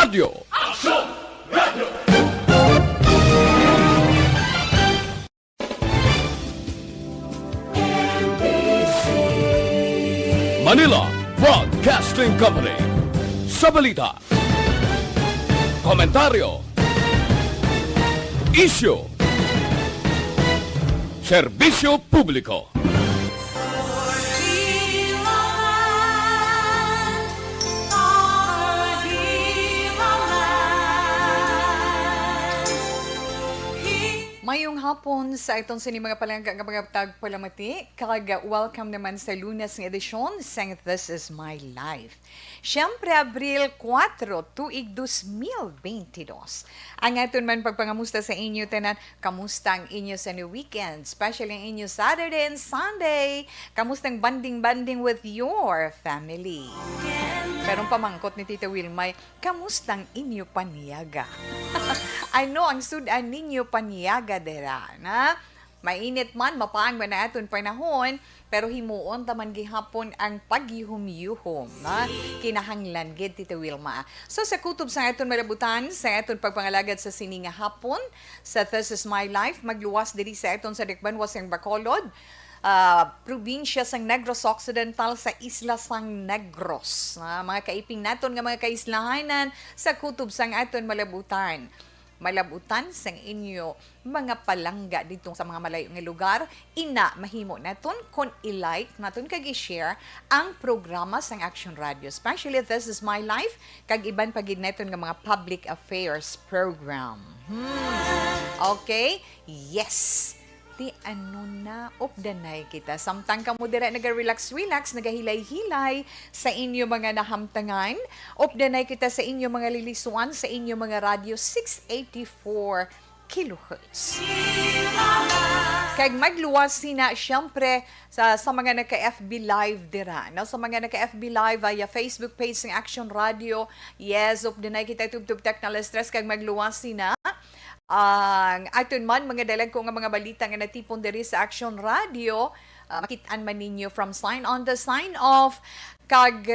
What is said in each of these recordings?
Radio. Action Radio! Manila Broadcasting Company. Sa balita, komentaryo, isyu, serbisyo publiko. Mayong hapon sa itong sini mga palangga nga mga tagpalamati, kag welcome naman sa lunas ng edisyon sang This Is My Life. Siyempre, Abril 4, tuig 2022. Ang aton man pagpangamusta sa inyo, tanan, kamusta ang inyo sa new weekend, especially ang inyo Saturday and Sunday, kamusta ang banding-banding with your family. Pero pamangkot ni Tita Wilmay, kamusta ang inyo paniyaga? Ano ang sudan ninyo paniyaga dera, na? Mainit man, mapaang man na aton panahon, pero himuon taman gihapon ang pagyuhom-yuhom, na? Kinahanglan gid Tita Wilma. So sa kutob sa aton malabutan, sa aton pagpangalagad sa sininga hapon, sa This Is My Life, magluwas diri sa aton sa Dikban wasang Bacolod, probinsya sang Negros Occidental sa Isla sang Negros. Mga kaiping naton nga mga kaislahanan sa kutob sang aton malabutan. Malabutan sang inyo mga palangga dito sa mga malayo nga lugar, ina mahimo naton kung i-like naton kag i-share ang programa sang Action Radio, especially This Is My Life kag iban pagid naton nga mga public affairs program. Okay? Yes. Di ano na opdanay kita. Samtang ka mo dira naga-relax-relax, nagahilay-hilay sa inyo mga nahamtangan. Opdanay kita sa inyo mga lilisuan, sa inyo mga radio 684 kHz. Kag magluwas sina siyempre sa mga naka-FB Live dira. No? Sa mga naka-FB Live via Facebook page ng Action Radio. Yes, opdanay kita tub-tub-tak na stress kag magluwas sina. Ang aton man mga dalag ko nga mga balita nga natipon diri sa Action Radio, makitaan man ninyo from sign on to sign off kag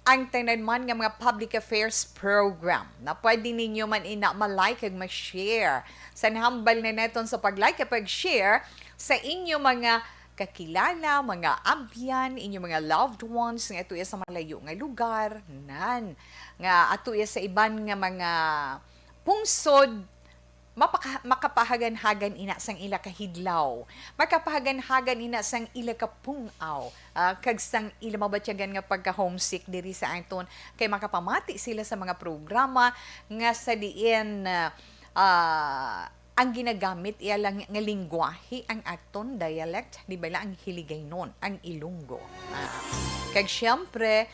ang tanan man nga mga public affairs program na pwede ninyo man ina ma-like kag ma-share. Sanhambal na neton sa pag-like kag pag-share sa inyo mga kakilala, mga abyan, inyo mga loved ones nga atuya sa malayo nga lugar, nan nga atuya sa iban nga mga pungsod, makapahagan-hagan ina sang ila kahidlaw. Makapahagan-hagan ina sang ila kapungaw. Kag sang ila mabatyagan nga pagka-homesick diri sa aton. Kay makapamati sila sa mga programa nga sa diin ang ginagamit iya lang nga lingwahe ang aton dialect, di ba ang hiligay nun, ang Ilonggo. Kag syempre,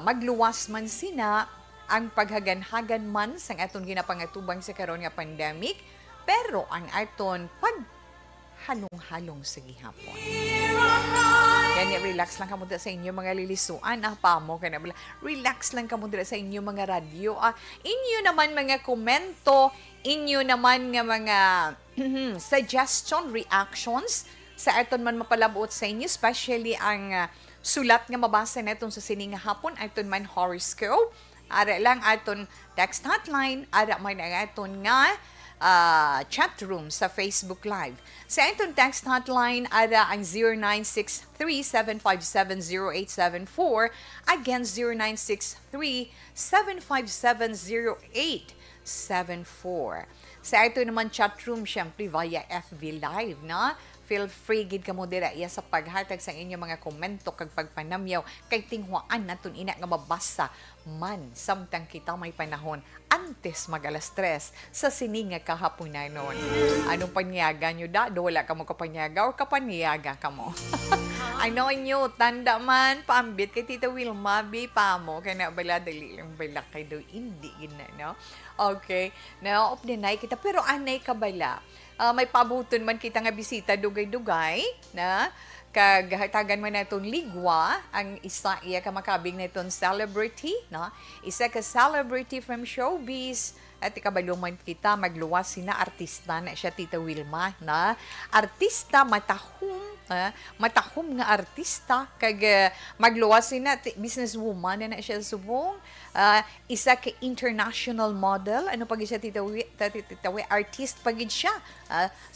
magluwas man sina ang paghagan-hagan man sang aton ginapangatubang sa karon nga pandemic, pero ang aton paghalong-halong sa gihapon. Yan, relax lang kamo sa inyo mga lilisuan. Pamo ka na bala. Relax lang kamo sa inyo mga radyo. Inyo naman mga komento, inyo naman nga mga suggestion, reactions sa aton man mapalabuot sa inyo, especially ang sulat nga mabasa naton sa sining hapon, aton man horoscope. Ara lang aton text hotline, ara man ang aton nga chat room sa Facebook Live. Sa aton text hotline, ara ang 0963-757-0874, again 0963-757-0874. Sa aton naman chat room, syempre via FB Live, na? Feel free gid kamo dira iya sa paghatag sa inyo mga komento kag pagpanamyaw kay tinguan naton ina nga mabasa man samtang kita may panahon antes mag-alas 3 sa sining nga kahaponanon. Anong panyaga nyo da? Do wala ka mo kapanyaga o kapaniyaga ka mo? Ano nyo, tanda man, paambit kay Tita Wilma, pa mo, kaya na bala, dali lang bala kay do, hindi gina, no? Okay, na-off din na kita, pero anay ka bala. May pabuton man kita nga bisita dugay-dugay, na kagahatagan man naton ligwa ang isa iya ka makabing naton celebrity, no? Isa ka celebrity from showbiz at ikabalong man kita magluwas sina artista na siya Tita Wilma, na artista matahom nga artista kag magluwas sina businesswoman na siya subong isa ka international model, ano pag siya titawi, artist pagid siya.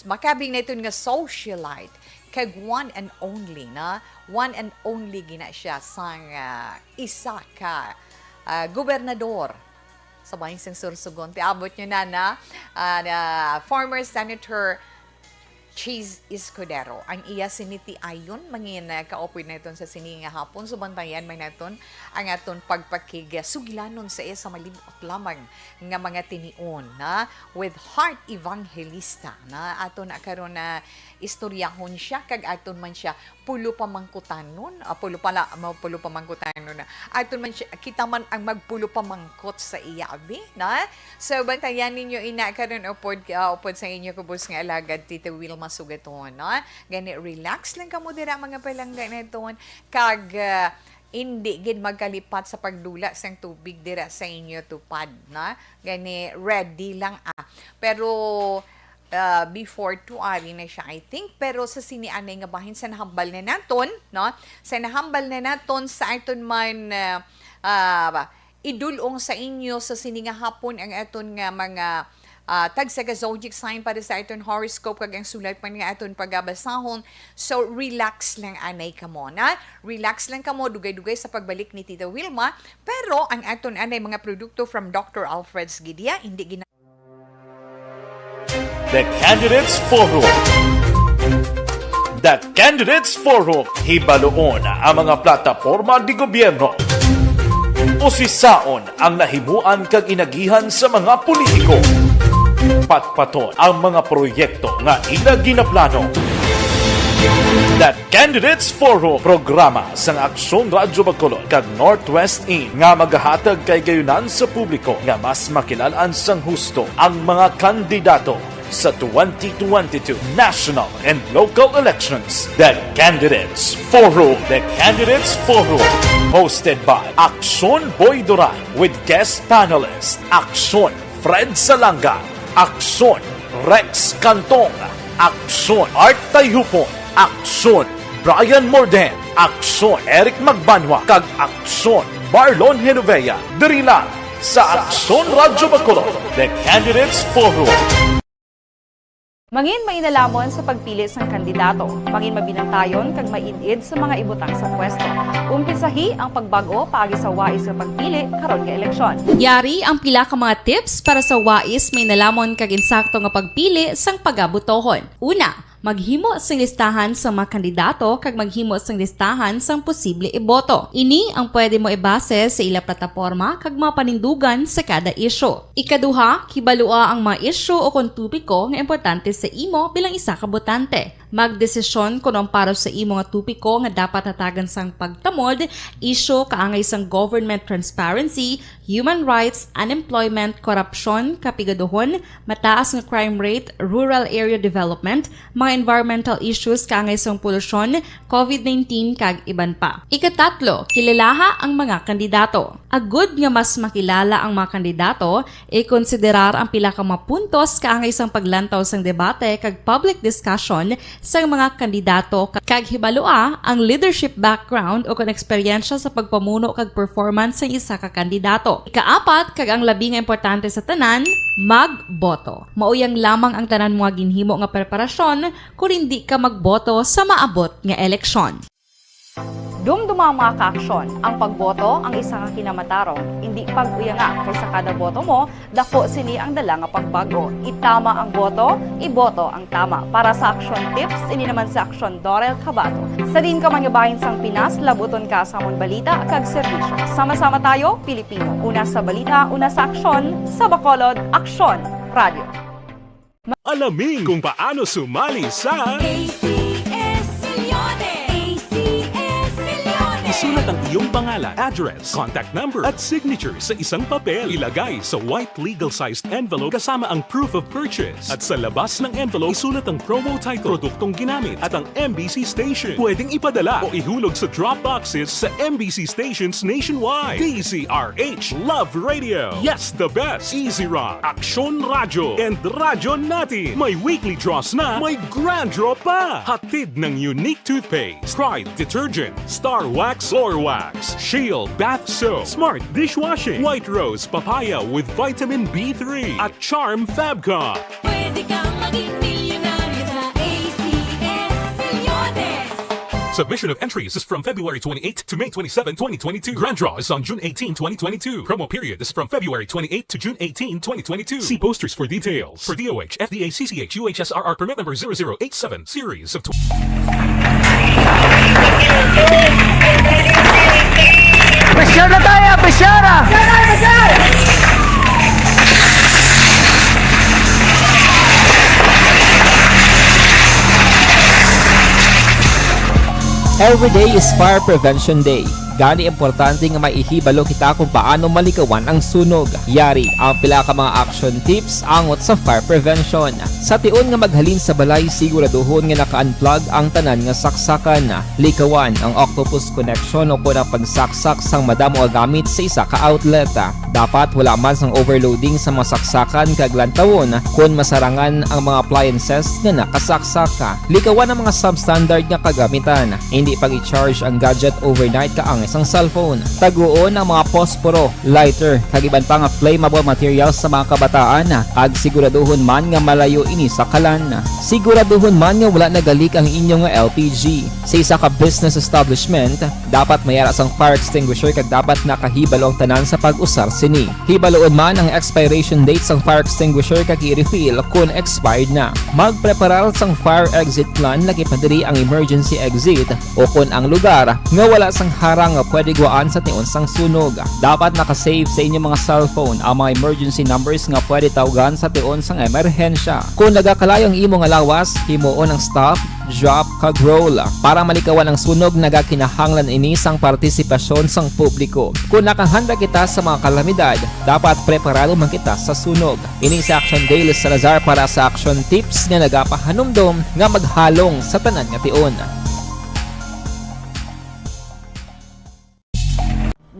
Makabing na ito nga socialite, kag one and only gina siya sang isa ka gobernador sa bahin sang Sorsogon. Tiabot nyo na former Senator Chase Escudero. Ang iya siniti ayon mangin kaopoy na iton sa sininga hapon. So bantayan may naton ang aton pagpakiga sugilanon sa iya sa malibot lamang nga mga tinion na with heart evangelista na aton karon na istoryahon siya kag aton man siya pulo pamangkutanon pulo pamangkutanon na aton man siya kita man ang magpulo pamangkot sa iya abi na so bantayan ninyo ina karon upod sa inyo kubos nga alagad Tita Wilma Sugaton no gani relax lang kamo dira mga palangga naton kag hindi gid magkalipat sa pagdula sang tubig dira sa inyo tupad na gani ready lang pero before 2 ari na siya I think pero sa sinianay nga bahin sa nahambal na naton no sa nahambal na naton sa aton man idulong sa inyo sa sininga hapon ang aton nga mga tag sa zodiac sign para sa aton horoscope kag ang sulat man nga aton pagabasahon. So relax lang anay kamo na. Relax lang kamo dugay-dugay sa pagbalik ni Tita Wilma pero ang aton anay mga produkto from Dr. Alfred's Gidia hindi The Candidates Forum. The Candidates Forum. Hibaloon ang mga plataporma di gobyerno. Usisaon ang nahimuan kag inagihan sa mga politiko. Patpaton ang mga proyekto nga ila ginaplano. The Candidates Forum, programa sang Aksyon Radyo Bacolod kag Northwest In nga magahatag kay gayunan sa publiko nga mas makilalan sang husto ang mga kandidato sa 2022 national and local elections. The Candidates Forum. The Candidates Forum. Hosted by Aksyon Boy Duran with guest panelist Aksyon Fred Salanga, Aksyon Rex Cantong, Aksyon Art Tayhupon, Aksyon Brian Morden, Aksyon Eric Magbanwa, kag Aksyon Marlon Genovea. Diri lang sa Aksyon Radyo Bacolod. The Candidates Forum. Mangin mainalamon sa pagpili sang kandidato, mangin mabinantayon kag maid-id sa mga ibutang sa pwesto. Umpisahi ang pagbago paagi sa wais sa pagpili karon nga eleksyon. Yari ang pila ka mga tips para sa wais may nalamon kag insakto nga pagpili sang pagabutohon. Una, maghimo sang listahan sa mga kandidato kag maghimo sang listahan sang posible iboto. Ini ang pwede mo ibase sa ila plataporma kag mga panindugan sa kada isyu. Ikaduha, kibalua ang mga isyu o kontupiko nga importante sa imo bilang isa ka botante. Magdesisyon kung ang para sa imo nga tupiko nga dapat hatagan sang pagtamod, isyu kaangay sang government transparency, human rights, unemployment, korupsyon, kapigaduhon, mataas nga crime rate, rural area development, mga environmental issues kaangay sang polusyon, COVID-19 kag iban pa. Ikatatlo, kilalaha ang mga kandidato. Agud nga mas makilala ang mga kandidato, i-konsiderar ang pila ka mga puntos kaangay sang paglantaw sang debate kag public discussion sa mga kandidato kag hibalua ang leadership background o kung eksperyensya sa pagpamuno kag performance sa isa ka kandidato. Ikaapat kag ang labi nga importante sa tanan, magboto. Mauyang lamang ang tanan mga ginhimo nga preparasyon kung hindi ka magboto sa maabot nga eleksyon. Dumduma ang mga kaaksyon, ang pagboto ang isa ka kinamatarong, hindi pag-uyanga kaysa kada boto mo, dako sini ang dala nga pagbago. Itama ang boto, iboto ang tama. Para sa action tips, ini naman sa aksyon Dorel Cabato. Sa din ka mangyubahin sang Pinas, labuton ka sa amon balita kag serbisyo. Sama-sama tayo, Pilipino. Una sa balita, una sa aksyon, sa Bacolod, Aksyon Radio. Alamin kung paano sumali sa isulat ang iyong pangalan, address, contact number at signature sa isang papel. Ilagay sa white legal-sized envelope kasama ang proof of purchase. At sa labas ng envelope, isulat ang promo title, produktong ginamit at ang MBC station. Pwedeng ipadala o ihulog sa drop boxes sa MBC stations nationwide. DZRH Love Radio. Yes, the best. Easy Rock, Aksyon Radio, and Radyo Natin. May weekly draws na, may grand draw pa. Hatid ng unique toothpaste, Pride Detergent, Star Wax Floor Wax, Shield Bath Soap, Smart Dishwashing, White Rose Papaya with Vitamin B3 at Charm Fabcon. Pwede kang maging milyonaryo sa ACS Milyones. Submission of entries is from February 28 to May 27, 2022. Grand draw is on June 18, 2022. Promo period is from February 28 to June 18, 2022. See posters for details. For DOH, FDA, CCH, UHSRR permit number 0087, series of Pressure na tayo! Pressure na! Every day is Fire Prevention Day. Gani importante nga maihibalo kita kung paano malikawan ang sunog. Yari ang pila ka mga action tips angot sa fire prevention. Sa tion nga maghalin sa balay, siguraduhon nga naka-unplug ang tanan nga saksakan. Likawan ang octopus connection o kung ang pagsaksak sang madamo gamit sa isa ka outlet. Dapat wala man sang overloading sa mga saksakan kag lantawon kung masarangan ang mga appliances nga nakasaksaka. Likawan ang mga substandard nga kagamitan. Hindi pag i-charge ang gadget overnight kaang isang cellphone. Taguon ang mga posporo, lighter, kag iban pa nga flammable materials sa mga kabataan. Ag siguraduhon man nga malayo ini sa kalan. Siguraduhon man nga wala nagalik ang inyong LPG. Sa isa ka business establishment, dapat mayara sang fire extinguisher kag dapat nakahibalo ang tanan sa pag-usar sini. Hibaloon man ang expiration date sang fire extinguisher kag i-refill kung expired na. Magpreparar sang fire exit plan lagi pa diri ang emergency exit o kung ang lugar nga wala sang harang nga pwede guaan sa tion sang sunog. Dapat nakasave sa inyong mga cellphone ang mga emergency numbers nga pwede tawagan sa tion sang emerhensya. Kung nagakalayo ang imong lawas, himuon ang stop, drop, kag roll. Para malikawan ang sunog, nagakinahanglan ini sang partisipasyon sang publiko. Kung nakahanda kita sa mga kalamidad, dapat preparado man kita sa sunog. Ini sa Action Daily Salazar para sa action tips nga nagapahanumdom nga maghalong sa tanan nga tion.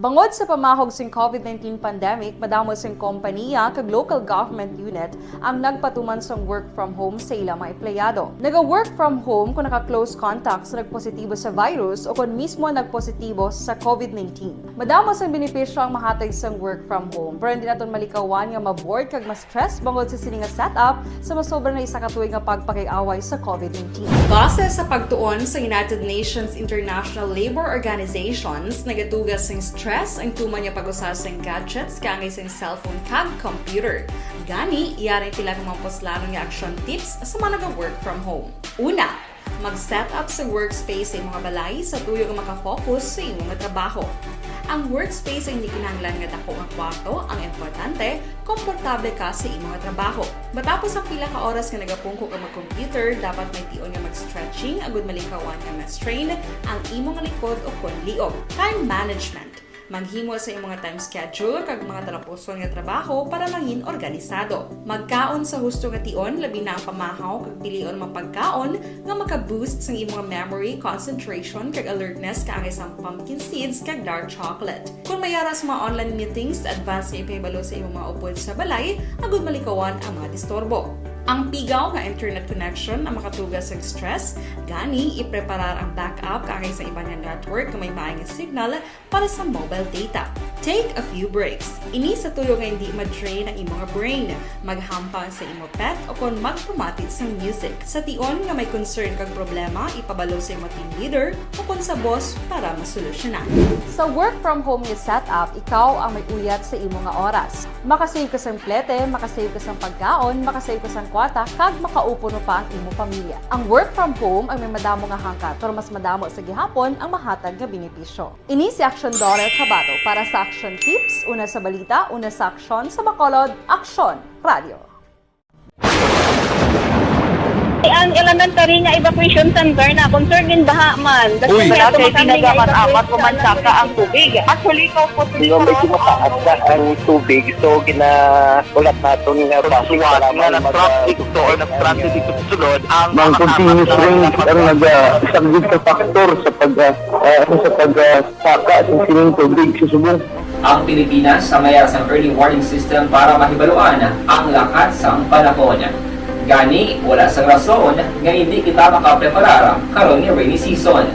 Bangod sa pamahog sing COVID-19 pandemic, madamo sing kompanya kag local government unit ang nagpatuman sang work from home sa ilang mga empleyado. Naga-work from home kung naka-close contacts na nagpositibo sa virus o kung mismo nagpositibo sa COVID-19. Madamo sang benepisyo ang mahatag sang work from home, pero hindi naton malikawan nga ma-bored kag ma-stress bangod sa sini nga setup sa masobra na isa ka tuig nga pagpakiaway sa COVID-19. Base sa pagtuon sa United Nations International Labour Organizations, nagatugas sing stress ang tuman niya pag-usar sa gadgets kangay sa cellphone kag computer. Gani, iyaring tila ng mga poslano nga action tips sa mga nag-work from home. Una, mag-set up sa workspace sa mga balay sa tuyo nga makafocus sa imong trabaho. Ang workspace ay hindi kinahanglan nga dako nga kwarto, ang importante, komportable ka sa imong trabaho. Matapos ang pila ka oras nga nagapungko ka mag-computer, dapat may tion nga mag-stretching agud malikawan nga ma-strain ang imong likod o kon liog. Time management. Maghimo sa imong mga time schedule kag mga talapuson nga trabaho para mangin organisado. Magkaon sa husto nga tion, labi na ang pamahaw kag pilion mapagkaon nga maka-boost sa imong memory, concentration kag alertness kaangay sa pumpkin seeds kag dark chocolate. Kung mayara sa mga online meetings, advance nga ipahibalo sa imong mga upod sa balay, agud malikawan ang mga disturbo. Ang pigaw nga internet connection ang makatugas sa stress, gani ipreparar ang backup kaangay sa iba nga network nga may maayong signal para sa mobile data. Take a few breaks. Ini sa tuyo nga hindi ma-drain ang imong brain, maghampang sa imong pet o kon magpumatit sa music. Sa tion nga may concern kag problema, ipabalo sa imong team leader o kon sa boss para masolusyonan. Sa work from home nga setup, ikaw ang may uyat sa imong nga oras. Makasave ka sang plete, makasave ka sang pagkaon, makasave ka sang kwata, kag makaupo no pa ang imong pamilya. Ang work from home ay may madamo nga hangkat, pero mas madamo sa gihapon ang mahatag nga benepisyo. Ini si Action Dorel Cabato para sa Action Tips, una sa balita, una sa aksyon sa Bacolod, Aksyon Radio. Ang elementary nga evacuation center na concern din baha man. Uy! Kaya pinagamat-amat kumansaka ang tubig. Actually, ikaw po Medyo mataas na ang tubig. So, ulat natin nga Suwat nga ng traffic to or nag-traffic dito sa sulod ang mga continuous rain ang isang good factor sa pagsaka at sining tubig sa subong. Ang Pilipinas sa mayara sa early warning system para mahibaluan ang lakas sa panahon. Gani, wala sa rason nga hindi kita makapreparar karon ni rainy season.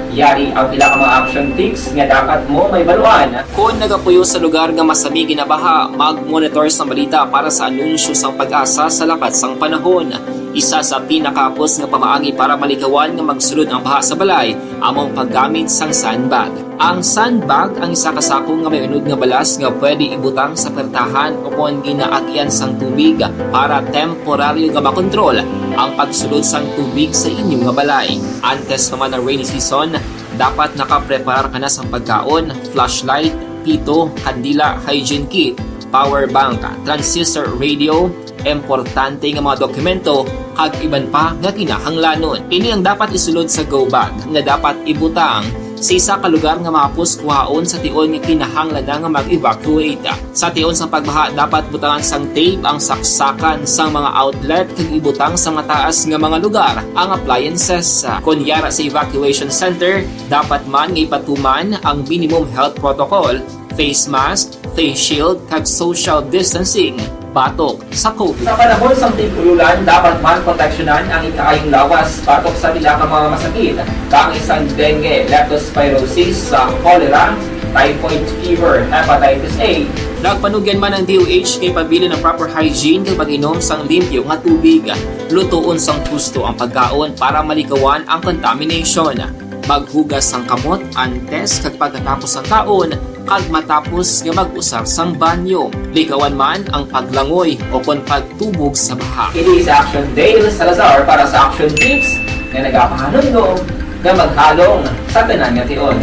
Yari ang pila ka mga action tips nga dapat mo may baluan. Kung nagapuyo sa lugar nga masabi ginabaha, mag-monitor sa balita para sa anunsyo sang pag-asa sa lakat sang panahon. Isa sa pinakapos nga pamaagi para malikawan nga magsulod ang baha sa balay, among paggamit sang sandbag. Ang sandbag ang isa ka sako nga may unod nga balas nga pwede ibutang sa pertahan o kung ginaagyan sang tubig para temporaryo nga makontrol ang pagsulod sang tubig sa inyong nga balay. Antes naman ng rainy season, dapat nakaprepare ka na sang pagkaon, flashlight, pito, kandila, hygiene kit, power bank, transistor radio, importante nga mga dokumento kag iban pa nga kinahanglanon. Ini ang dapat isulod sa go bag nga dapat ibutang sa isa ka lugar nga mapus kuhaon sa tion nga kinahanglan nga mag-evacuate. Sa tion sa pagbaha dapat butangan sang tape ang saksakan sang mga outlet kag ibutang sa mataas nga mga lugar ang appliances. Kunyara sa evacuation center, dapat man nga ipatuman ang minimum health protocol, face mask, face shield kag social distancing. Batok sa COVID. Sa panahon sa tig-ululan, dapat man proteksyonan ang ikaayong lawas batok sa pila ka mga masakit. Kang isang dengue, leptospirosis, cholera, typhoid fever, hepatitis A. Nagpanugyan man ang DOH kay pabili ng proper hygiene kay pag-inom sang limpyo nga tubig. Lutuon sang gusto ang pagkaon para malikawan ang contamination. Maghugas sang kamot antes kag pagkatapos ang kaon kag matapos nga mag-usar sang banyo. Likawan man ang paglangoy o kon pagtubog sa baha. Kini sa Action Dale Salazar para sa Action Tips nga nagapahanundong nga maghalong sa tanan nga tion.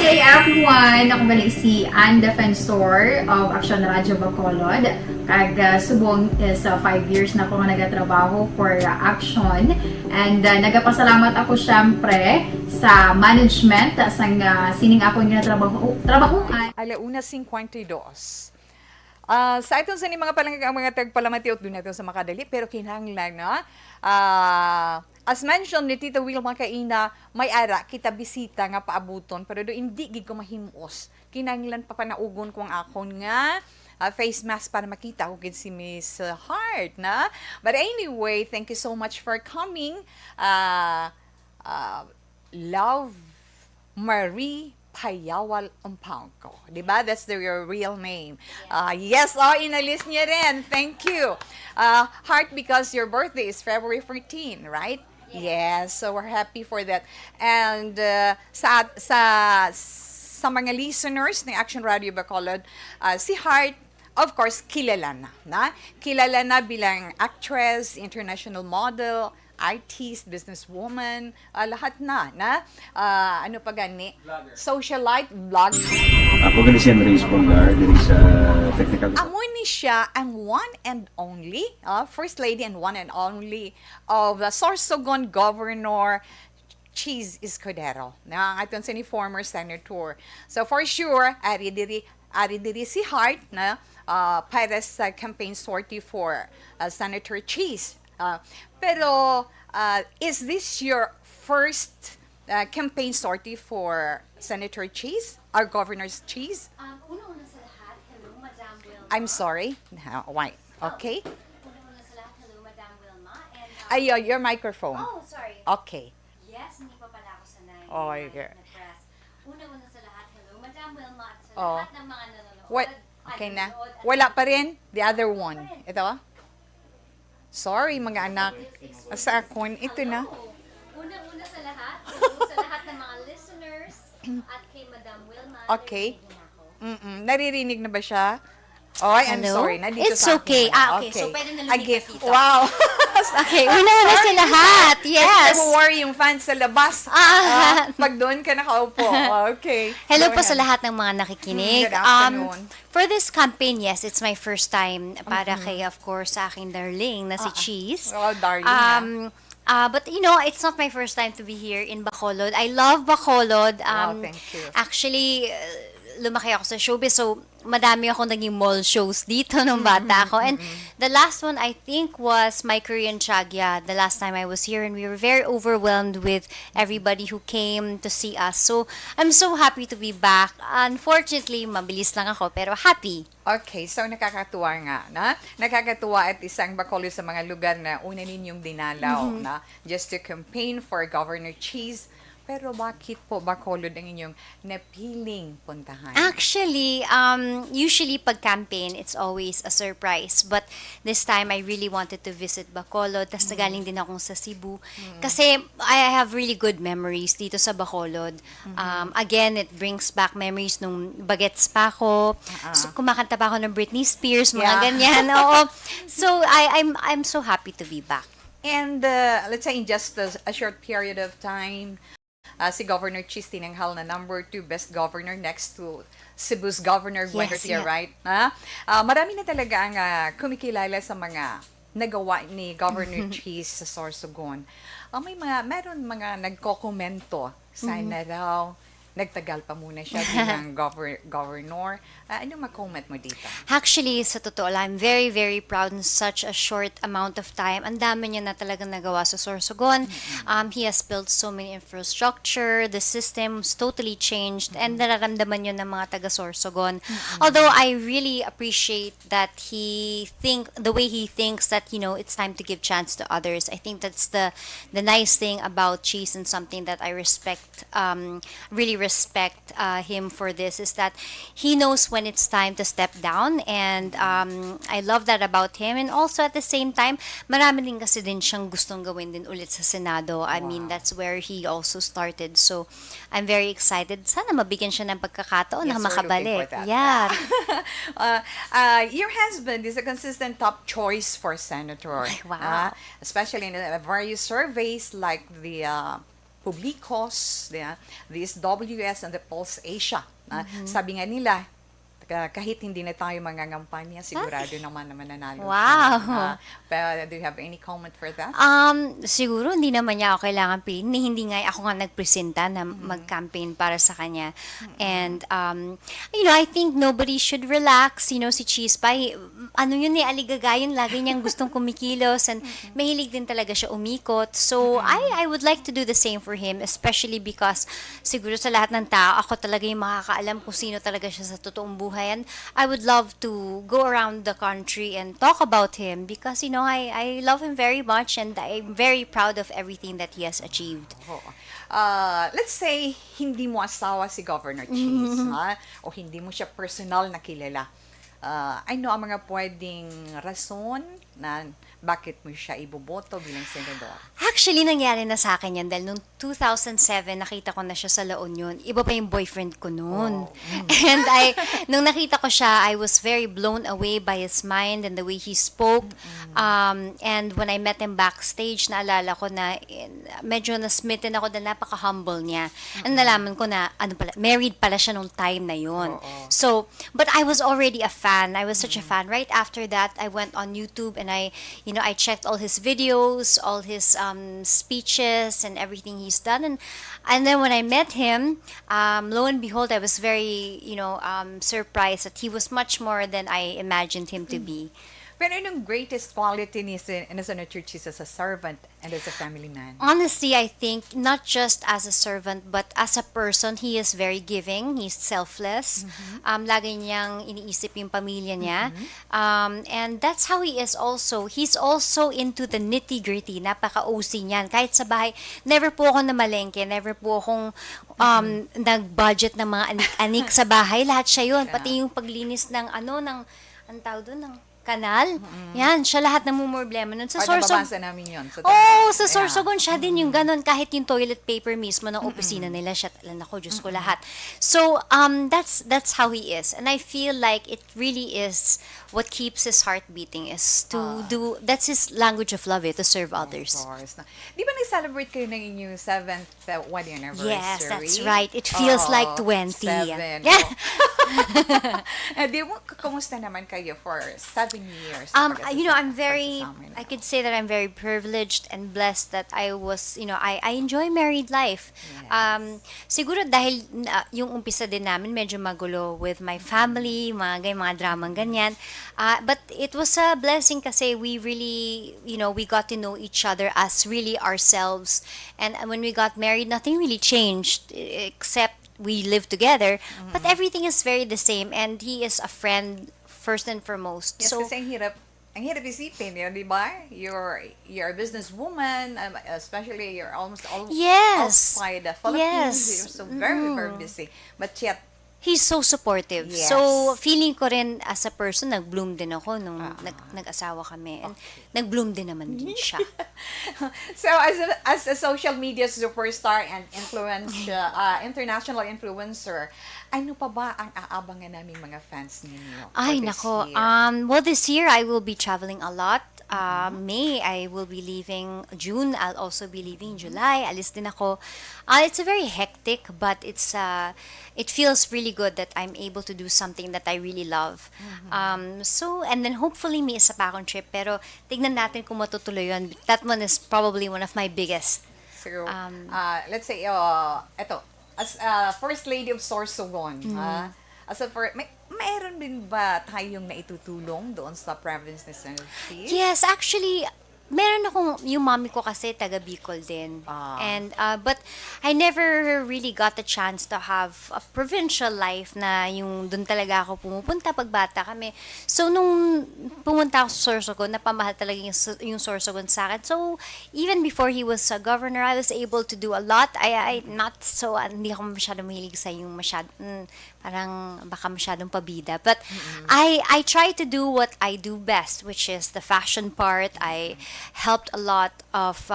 Hey everyone! Ako gali si Ann Defensor of Action Radio Bacolod. Kag subong is 5 years na ako nga nagatrabaho for Action. And nagapasalamat ako syempre sa management sang sining ako nga trabahoan. Alauna 52. Sa itong sa mga mga tagpalamatiot doon natin sa makadali, pero kinahanglan na as mentioned ni Tita Wilma kaina, may ara kita bisita nga paabuton, pero do hindi gid ko mahimos. Kinahanglan pa panaugon ko ang akon nga face mask para makita ko gid si Miss Hart na. But anyway, thank you so much for coming. Love Marie Payawal Umpangko. Diba? That's your real name. Yes, inalis niya rin. Thank you. Heart, because your birthday is February 14, right? Yes. So we're happy for that. And sa mga listeners ng Action Radio Bacolod, si Heart, of course, kilala na. Kilala na bilang actress, international model, artist, businesswoman, lahat na. Ano pa gani? Socialite, vlog. Ako gani si Andres Polgar, diri sa technical. Amoy ni siya ang one and only, first lady and one and only of the Sorsogon Governor Cheese Escudero, na aton sa ni former senator. So for sure, ari diri si Hart na para sa campaign sortie for Senator Cheese. Pero, is this your first campaign sortie for Senator Cheese? Or Governor's Cheese? Una-una sa lahat, hello, Madam Wilma. I'm sorry. Why? Okay. Una-una sa lahat, hello, Madam Wilma. And, Ay, your microphone. oh, sorry. Okay. Yes, hindi pa pala ako sanay. Oh, okay. Na-press. Una-una sa lahat, hello, Madam Wilma. At sa Oh. lahat ng mga nanonood. What? Okay na. Wala pa rin? The other one. Ito? Sorry, mga anak. Sa akon, ito na. Una-una sa lahat, hello sa lahat ng mga listeners at kay Madam Wilma. Okay. Naririnig na ba siya? Oh, I'm Hello? sorry. Nandito It's sa akin. okay. Okay. So pwede na A lumipad gift. dito. Wow. Okay, una-una sa lahat. Yes. Don't worry yung fans sa labas. Pag doon ka nakaupo. Okay. Hello Go po sa ahead. lahat ng mga nakikinig. Good afternoon. For this campaign, yes, it's my first time para kay, of course, sa aking darling na si Cheese. Oh, darling. But you know, it's not my first time to be here in Bacolod. I love Bacolod. Wow, thank you. Actually, lumaki ako sa showbiz, so madami ako naging mall shows dito nung bata ako. And the last one, I think, was my Korean Chagya, the last time I was here, and we were very overwhelmed with everybody who came to see us. So, I'm so happy to be back. Unfortunately, mabilis lang ako, pero happy. Okay, so nakakatuwa nga, na? Nakakatuwa at isang Bacolod sa mga lugar na una ninyong dinalaw, na? Just to campaign for Governor Cheese. Pero bakit po Bacolod ang inyong napiling puntahan? Actually, usually pag campaign, it's always a surprise. But this time, I really wanted to visit Bacolod. Tapos nagaling din akong sa Cebu. Kasi I have really good memories dito sa Bacolod. Again, it brings back memories nung bagets pa ako. So, kumakanta pa ako ng Britney Spears, mga ganyan. Oo. So, I'm so happy to be back. And let's say in just a short period of time, si Governor Cheese tinanghal na number 2 best governor next to Cebu's Governor Gwen Garcia, right? Marami na talaga ang kumikilala sa mga nagawa ni Governor Cheese sa Sorsogon. Meron mga nagkokomento, sana raw nagtagal pa muna siya bilang governor. Ano ma-comment mo dito? Actually, sa totoo lang, I'm very, very proud in such a short amount of time. Ang dami niya na talagang nagawa sa Sorsogon. He has built so many infrastructure. The system's totally changed. And nararamdaman yun ng mga taga Sorsogon. Although I really appreciate that the way he thinks that, it's time to give chance to others. I think that's the nice thing about Cheese, and something that I respect, really respect him for this, is that he knows when it's time to step down, and I love that about him. And also at the same time, marami din kasi din siyang gustong gawin din ulit sa Senado. I mean, that's where he also started. So I'm very excited. Sana mabigyan siya ng pagkakataon na makabalik. Yeah. Your husband is a consistent top choice for senator. Wow. Especially in various surveys like the Publicos, the SWS, and the Pulse Asia. Sabi nga nila, kahit hindi na tayo mangangampanya, sigurado naman mananalo Wow. siya. Pero do you have any comment for that? Siguro hindi naman niya ako kailangan piliin. Hindi nga ako nga nagpresenta na mag-campaign para sa kanya. And I think nobody should relax. Si Cheese Pie, aligagayon, lagi niyang gustong kumikilos, and mahilig din talaga siya umikot. So I would like to do the same for him, especially because siguro sa lahat ng tao, ako talaga yung makakaalam kung sino talaga siya sa totoong buhay. And I would love to go around the country and talk about him because, I love him very much, and I'm very proud of everything that he has achieved. Let's say, hindi mo asawa si Governor Cheese, o hindi mo siya personal na kilala. Ano ang mga pwedeng rason na bakit mo siya iboboto bilang senador? Actually, nangyari na sa akin yan dahil noong 2007, nakita ko na siya sa La Union. Iba pa yung boyfriend ko noon. And nung nakita ko siya, I was very blown away by his mind and the way he spoke. And when I met him backstage, naalala ko na medyo na-smitten ako dahil napaka-humble niya. And nalaman ko na, married pala siya nung time na yun. So, but I was already a fan. I was such a fan. Right after that, I went on YouTube and I checked all his videos, all his speeches, and everything he's done. And then when I met him, lo and behold, I was very, surprised that he was much more than I imagined him to be. Pero anong greatest quality ni Senator Cheese as a servant and as a family man? Honestly, I think not just as a servant, but as a person, he is very giving. He's selfless. Lagi niyang iniisip yung pamilya niya. And that's how he is also. He's also into the nitty-gritty. Napaka-OC niyan. Kahit sa bahay, never po ako namalengke. Never po akong nag-budget ng mga anik-anik sa bahay. Lahat siya yun. Pati yung paglinis ng ang tawag doon, ng kanal. Yan, siya lahat ng problema nun. Sa Sorsogon. Nababasa namin yun. Sa Sorsogon, siya din yung ganun. Kahit yung toilet paper mismo ng opisina nila, siya, Diyos ko, lahat. So, that's how he is. And I feel like it really is what keeps his heart beating, is to do, that's his language of love, to serve others. Of course. Di ba nag-celebrate kayo ng inyong 7th wedding anniversary? Yes, that's right. It feels like 20. 7. Di mo, kumusta naman kayo for 7 years. I'm I could say that I'm very privileged and blessed that I was, I enjoy married life. Siguro dahil yung umpisa din namin medyo magulo with my family, mga dramang ganyan. But it was a blessing kasi we really, we got to know each other as really ourselves. And when we got married, nothing really changed except we live together. But everything is very the same, and he is a friend first and foremost. Yes, So kasi ang hirap isipin yun, di ba? You're a businesswoman, especially you're almost Yes. outside the Philippines. Yes. You're so very, very busy. But yet, he's so supportive. Yes. So, feeling ko rin as a person, nag-bloom din ako nung nag-asawa kami. And nag-bloom din naman din siya. so as a social media superstar and international influencer, ano pa ba ang aabangan naming mga fans ninyo? Ay, for this nako. year? Well, this year, I will be traveling a lot. May, I will be leaving. June, I'll also be leaving. July, alis din ako. It's a very hectic, but it feels really good that I'm able to do something that I really love. And then hopefully may isa pa akong trip, pero tignan natin kung matutuloy yun. That one is probably one of my biggest. So, let's say, eto, as First Lady of Sorsogon, mayroon din ba tayong naitutulong doon sa province ni Senator Chief? Yes, actually, meron akong, yung mommy ko kasi taga Bicol din. But I never really got the chance to have a provincial life na yung doon talaga ako pumupunta pag bata kami. So, nung pumunta ako sa Sorsogon, napamahal talaga yung Sorsogon sa akin. So, even before he was a governor, I was able to do a lot. Hindi ako masyadong mahilig sa yung parang baka masyadong pabida. But I try to do what I do best, which is the fashion part. I helped a lot of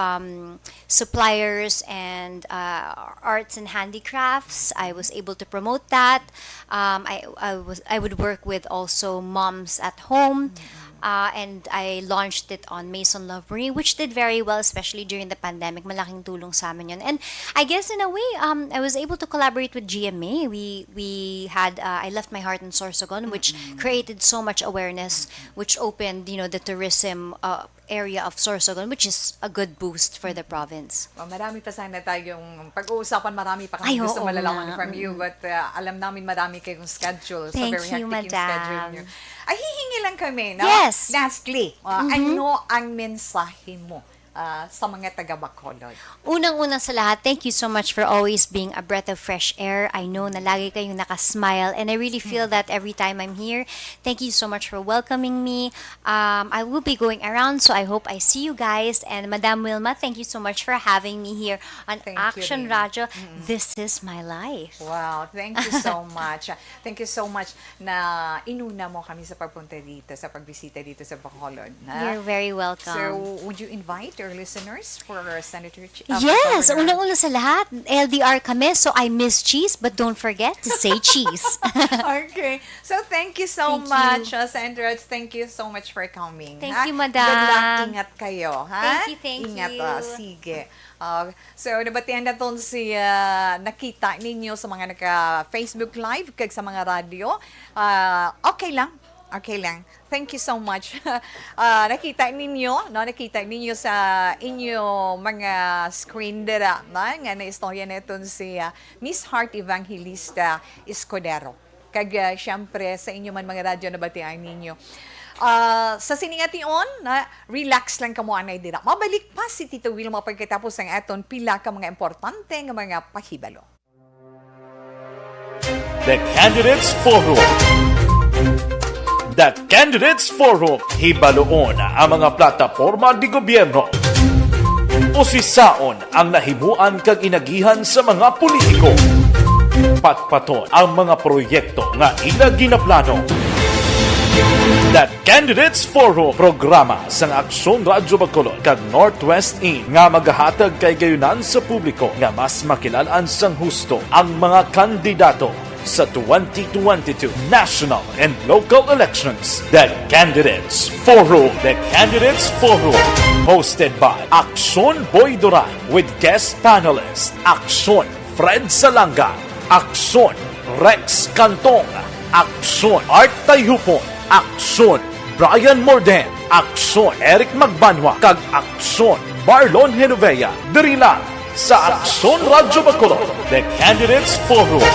suppliers and arts and handicrafts. I was able to promote that. I would work with also moms at home. And I launched it on Maison Lovery, which did very well, especially during the pandemic. Malaking tulong sa amin yun. And I guess in a way, I was able to collaborate with GMA. We had I Left My Heart in Sorsogon, which created so much awareness, which opened, the tourism area of Sorsogon, which is a good boost for the province. Marami pa sana tayong pag-uusapan, marami pa kami gusto malalaman from you, but alam namin marami kayong schedule. Thank so very you, hectic yung Madam. schedule niyo. Ay, hihingi lang kami, no? Yes. Lastly, ano ang mensahe mo sa mga taga-Bacolod? Unang-una sa lahat, thank you so much for always being a breath of fresh air. I know na lagi kayong nakasmile, and I really feel that every time I'm here. Thank you so much for welcoming me. I will be going around, so I hope I see you guys. And Madam Wilma, thank you so much for having me here on Action Radio. This is my life. Wow, thank you so much. Thank you so much na inuna mo kami sa pagpunta dito, sa pagbisita dito sa Bacolod. You're very welcome. So, would you invite your listeners for Senator Chief? Yes, unang-una sa lahat, LDR kami, so I miss cheese, but don't forget to say cheese. Okay. So, thank you so much, Senator. Thank you so much for coming. Thank you, Madam. Good luck. Ingat kayo, ha? Thank Ingat, you. sige. So, nabatihan na itong nakita ninyo sa mga naka-Facebook Live kag sa mga radio. Okay lang. Thank you so much. Nakita ninyo sa inyo mga screen dira, nga na istorya na ito si Miss Heart Evangelista Escudero. Kag syempre sa inyo man mga radyo na batihan ninyo. Sa siningation, relax lang kamo anay dira. Mabalik pa si Tito Wilma pagkatapos ang aton pila ka mga importante nga mga pahibalo. The Candidates Forum. The Candidates Forum, hibaloon ang mga plataporma di gobyerno. Usisaon ang nahimuan kag inagihan sa mga politiko. Patpaton ang mga proyekto nga ila ginaplano. The Candidates Forum, programa sang Aksyon Radyo Bacolod kag Northwest In nga magahatag kay gayunan sa publiko nga mas makilalaan sang husto ang mga kandidato sa 2022 national and local elections. The Candidates Forum. The Candidates Forum. Hosted by Aksyon Boy Duran with guest panelists Aksyon Fred Salanga, Aksyon Rex Cantong, Aksyon Art Tayupon, Aksyon Brian Morden, Aksyon Eric Magbanwa, kag Aksyon Marlon Genovea. Diri lang sa Aksyon Radyo Bacolod, The Candidates Forum.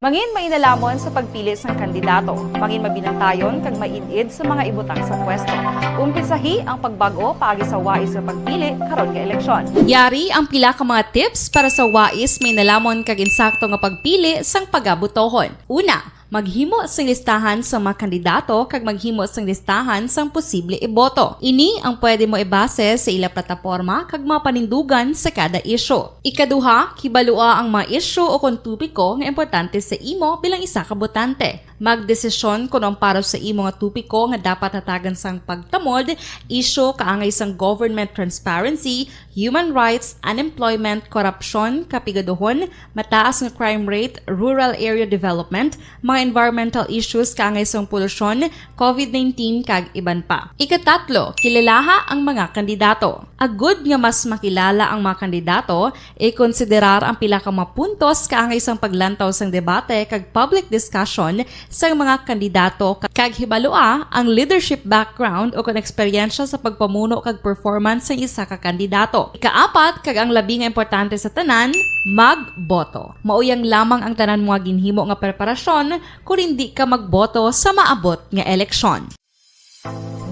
Mangin mainalamon sa pagpili ng kandidato, mangin mabinantayon kag mainid sa mga ibutang sa pwesto. Umpisahi ang pagbago paagi sa wais sa pagpili karon nga eleksyon. Yari ang pila ka mga tips para sa wais may nalamon kag insakto nga pagpili sang pagabutohon. Una, maghimo sang listahan sa mga kandidato kag maghimo sang listahan sang posible iboto. Ini ang pwede mo ibase sa ila plataporma kag mga panindugan sa kada issue. Ikaduha, kibalua ang mga issue o kung tupiko nga importante sa imo bilang isa ka botante. Magdesisyon kung ang para sa imo nga tupiko nga dapat hatagan sang pagtamod, issue kaangay sang government transparency, human rights, unemployment, korupsyon, kapigaduhon, mataas nga crime rate, rural area development, mga environmental issues kaangay sang polusyon, COVID-19 kag iban pa. Ikatatlo, kilalaha ang mga kandidato. Agud nga mas makilala ang mga kandidato, i-konsiderar ang pila ka mga puntos kaangay sang paglantaw sang debate kag public discussion sa mga kandidato kag hibalua ang leadership background o kung eksperyensya sa pagpamuno kag performance sa isa ka kandidato. Ikaapat kag ang labi nga importante sa tanan, magboto. Mauyang lamang ang tanan mga ginhimo nga preparasyon kung hindi ka magboto sa maabot nga eleksyon.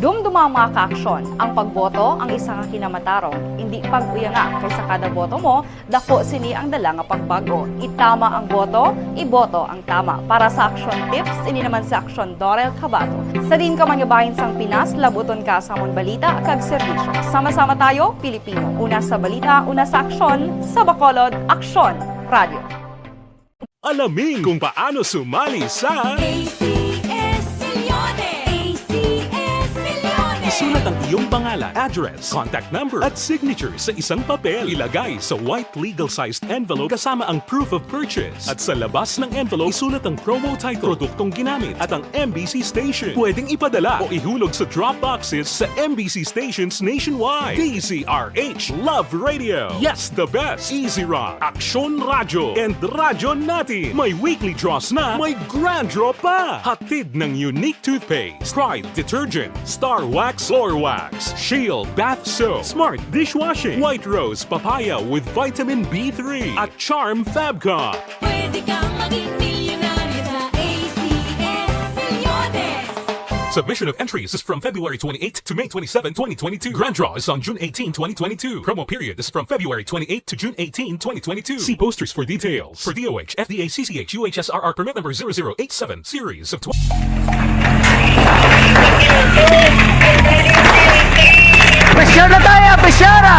Dumduma ang mga kaaksyon, ang pagboto ang isa ka kinamatarong, hindi pag-uyanga kaysa kada boto mo, dako sini ang dala nga pagbago. Itama ang boto, iboto ang tama. Para sa action tips, ini naman sa Aksyon Dorel Cabato. Sa din ka manyabahin sang Pinas, labuton ka sa amon balita kag serbisyo. Sama-sama tayo, Pilipino. Una sa balita, una sa aksyon, sa Bacolod, Aksyon Radio. Alamin kung paano sumali sa ACS Milyones! ACS Milyones! Isulat ang iyong pangalan, address, contact number at signature sa isang papel. Ilagay sa white legal-sized envelope kasama ang proof of purchase. At sa labas ng envelope, isulat ang promo title, produktong ginamit at ang MBC station. Pwedeng ipadala o ihulog sa drop boxes sa MBC stations nationwide. DZRH Love Radio. Yes, the best. Easy Rock, Aksyon Radyo, and Radyo Natin. May weekly draws na, may grand draw pa. Hatid ng unique toothpaste, Pride Detergent, Star Wax Floor Wax, Shield Bath Soap, Smart Dishwashing, White Rose Papaya with Vitamin B3, at Charm Fabcon. Pwede kang maging milyonaryo sa ACS Milyones! Submission of entries is from February 28 to May 27, 2022. Grand draw is on June 18, 2022. Promo period is from February 28 to June 18, 2022. See posters for details. For DOH, FDA, CCH, UHSRR permit number 0087, series of Pressure na tayo! Pressure na!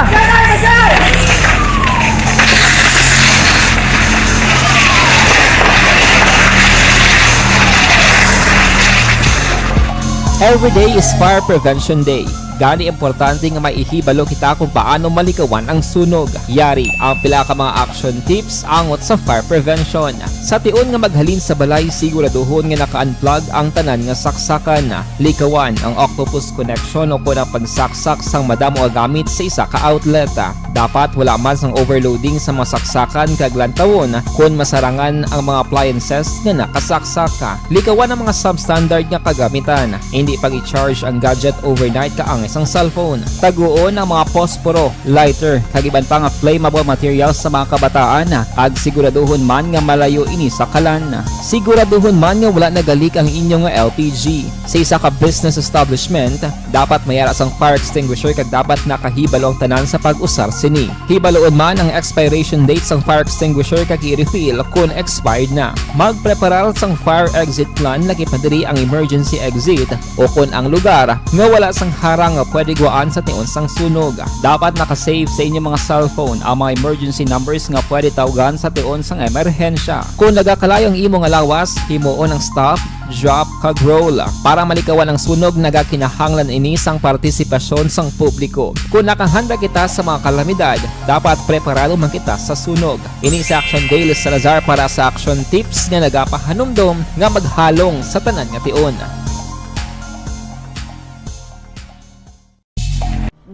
Every day is Fire Prevention Day. Gani importante nga maihibalo kita kung paano malikawan ang sunog. Yari ang pila ka mga action tips angot sa fire prevention. Sa tion nga maghalin sa balay, siguraduhon nga naka-unplug ang tanan nga saksakan. Likawan ang octopus connection o kung ang pagsaksak sang madamo gamit sa isa ka outlet. Dapat wala man sang overloading sa mga saksakan kag lantawon kung masarangan ang mga appliances nga nakasaksaka. Likawan ang mga substandard nga kagamitan. Hindi pag i-charge ang gadget overnight kaang isang cellphone. Taguon ang mga posporo, lighter, kag iban pa nga flammable materials sa mga kabataan. Ag siguraduhon man nga malayo ini sa kalan. Siguraduhon man nga wala nagalik ang inyong LPG. Sa isa ka business establishment, dapat mayara sang fire extinguisher kag dapat nakahibalo ang tanan sa pag-usar sini. Hibaloon man ang expiration date sang fire extinguisher kag i-refill kung expired na. Magpreparar sang fire exit plan lagi pa diri ang emergency exit o kung ang lugar nga wala sang harang nga pwede guaan sa tion sang sunog. Dapat nakasave sa inyong mga cellphone ang mga emergency numbers nga pwede tawagan sa tion sang emerhensya. Kung nagakalayo ang imong alawas, himuon ang stop, drop, kag roll. Para malikawan ang sunog, nagakinahanglan ini sang partisipasyon sang publiko. Kung nakahanda kita sa mga kalamidad, dapat preparado man kita sa sunog. Ini sa Action Daily Salazar para sa action tips nga nagapahanumdom nga maghalong sa tanan nga tion.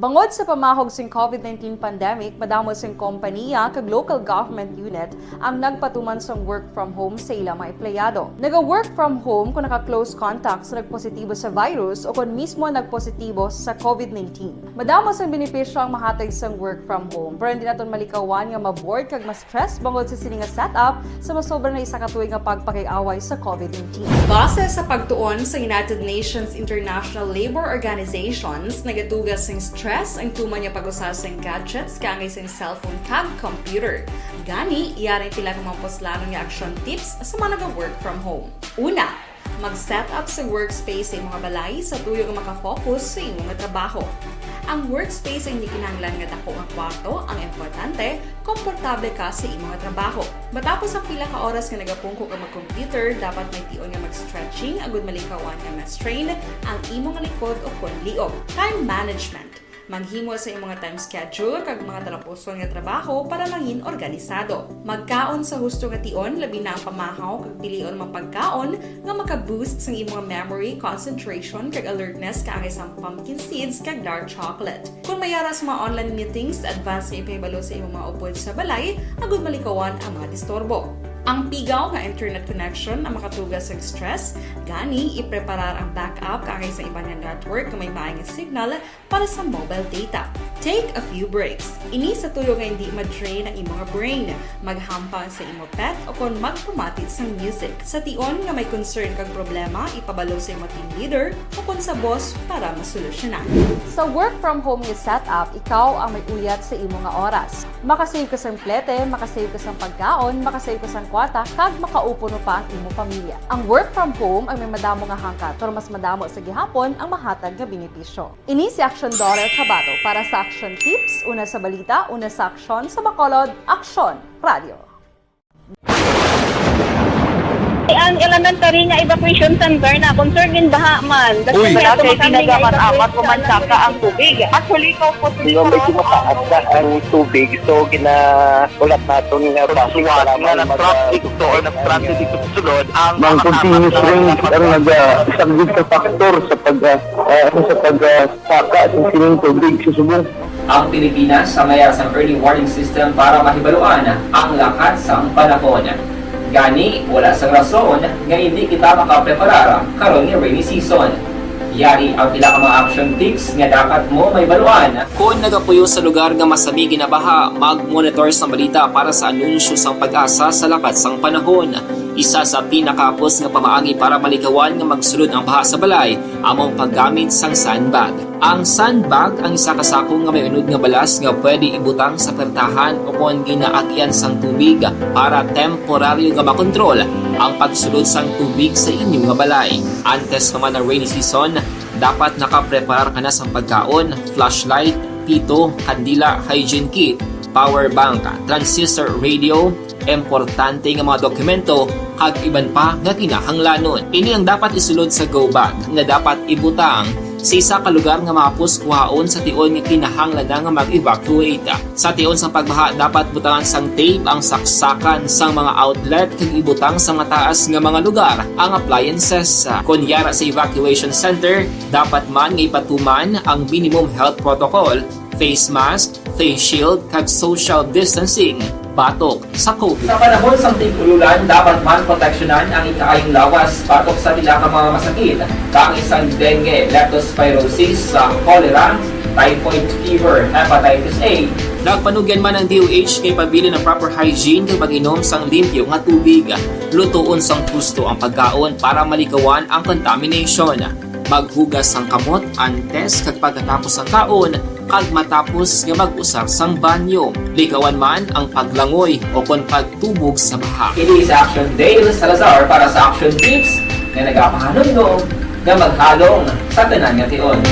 Bangod sa pamahog sing COVID-19 pandemic, madamo sing kompanya kag local government unit ang nagpatuman sang work from home sa ilang mga empleyado. Naga-work from home kung naka-close contact sa nagpositibo sa virus o kung mismo nagpositibo sa COVID-19. Madamo sang benepisyo ang mahatag sang work from home, pero hindi naton malikawan nga ma-bored kag ma-stress bangod sa sini nga setup sa masobra na isa ka tuig nga pagpakiaway sa COVID-19. Base sa pagtuon sa United Nations International Labour Organizations, nagatugas sing stress ang tuman niya pag-usar sa gadgets kangay sa cellphone kag computer. Gani, iyaring pila ng mga poslanong nga action tips sa mga nag-work from home. Una, mag-set up sa workspace sa imong balay sa tuyo nga makafocus sa imong trabaho. Ang workspace ay hindi kinahanglan nga dako nga kwarto, ang importante, komportable ka sa imong trabaho. Matapos ang pila ka oras nga nagapungko ka mag-computer, dapat may tion nga mag-stretching agud malikawan nga ma-strain ang imong likod o konliog. Time management. Maghimo sa imong time schedule kag mga talapuson nga trabaho para maging organisado. Magkaon sa husto nga tion, labi na ang pamahaw kag pilion mga pagkaon nga maka-boost sa imong memory, concentration kag alertness kaangay sa pumpkin seeds kag dark chocolate. Kung mayara sa mga online meetings, advance nga ipahibalo sa imong mga upod sa balay, agud malikawan ang mga disturbo. Ang pigaw nga internet connection ang makatugas sa stress, gani ipreparar ang backup kaangay sa ibang network na may maayong signal para sa mobile data. Take a few breaks. Ini sa tuyo nga hindi ma-drain ang imong brain, maghampang sa imong pet o kung magpumatit sa music. Sa tion nga may concern kag problema, ipabalo sa imong team leader o kung sa boss para masolusyonan. Sa work from home nga setup, ikaw ang may uyat sa imong nga oras. Makasave ka sa plete, makasave ka sa pagkaon, makasave ka sa kwata, kag makaupo no pa ang imong pamilya. Ang work from home ay may madamo nga hangkat, pero mas madamo sa gihapon ang mahatag nga benepisyo. Ini si Action Daughter Cabato para sa Action Tips, una sa balita, una sa aksyon sa Bacolod, Aksyon Radio. Ang elementary nga evacuation center na concern din baha man. Uy. Kaya Kaya kinagaman-amat kumansaka ang tubig. Actually, ikaw po Medyo mataas na ang tubig. So, ulat natin nga Pagsuwat nga ng traffic to or nag-transit dito sa sulod, ang Mang continuous rain ang nag-isang sa factor sa pagsaka ng sining tubig sa subong. Ang Pilipinas sa mayas ang early warning system para mahibaluan ang lakat sa panahon. Gani, wala sa rason nga hindi kita makapreparar karon ni rainy season. Yari ang pila ka mga action tips nga dapat mo may baluan. Kung nagapuyo sa lugar nga masabi ginabaha, mag-monitor sa balita para sa anunsyo sang pag-asa sa lakat sang panahon. Isa sa pinakapos nga pamaagi para malikawan nga magsulod ang baha sa balay, among paggamit sang sandbag. Ang sandbag ang isa ka sako nga may unod nga balas nga pwede ibutang sa pertahan o kung ginaagyan sang tubig para temporaryo nga makontrol ang pagsulod sang tubig sa inyong nga balay. Antes naman ng rainy season, dapat nakapreparar ka na sa pagkaon, flashlight, pito, kandila, hygiene kit, power bank, transistor radio, importante nga mga dokumento kag iban pa nga kinahanglanon. Ini ang dapat isulod sa go bag nga dapat ibutang sa isa ka lugar nga mapos kuhaon sa tion nga kinahanglan nga mag-evacuate. Sa tion sa pagbaha dapat butangan sang tape ang saksakan sang mga outlet kag ibutang sa mga taas nga mga lugar ang appliances. Kunyara sa evacuation center, dapat man nga ipatuman ang minimum health protocol, face mask, face shield kag social distancing. Batok sa COVID. Sa panahon sa tig-ululan, dapat man proteksyonan ang ikaayong lawas batok sa pila ka mga masakit, kang isang dengue, leptospirosis, cholera, typhoid fever, hepatitis A. Nagpanugyan man ang DOH kay pabili ng proper hygiene kay pag-inom sang limpyo nga tubig. Lutuon sang gusto ang pagkaon para malikawan ang contamination. Maghugas sang kamot antes kag pagkatapos ang kaon kag matapos nga mag-usar sang banyo. Likawan man ang paglangoy o kon pagtubog sa baha. Kini sa Action Dale Salazar para sa Action Tips nga nagapahanundong nga maghalong sa tanan nga tion.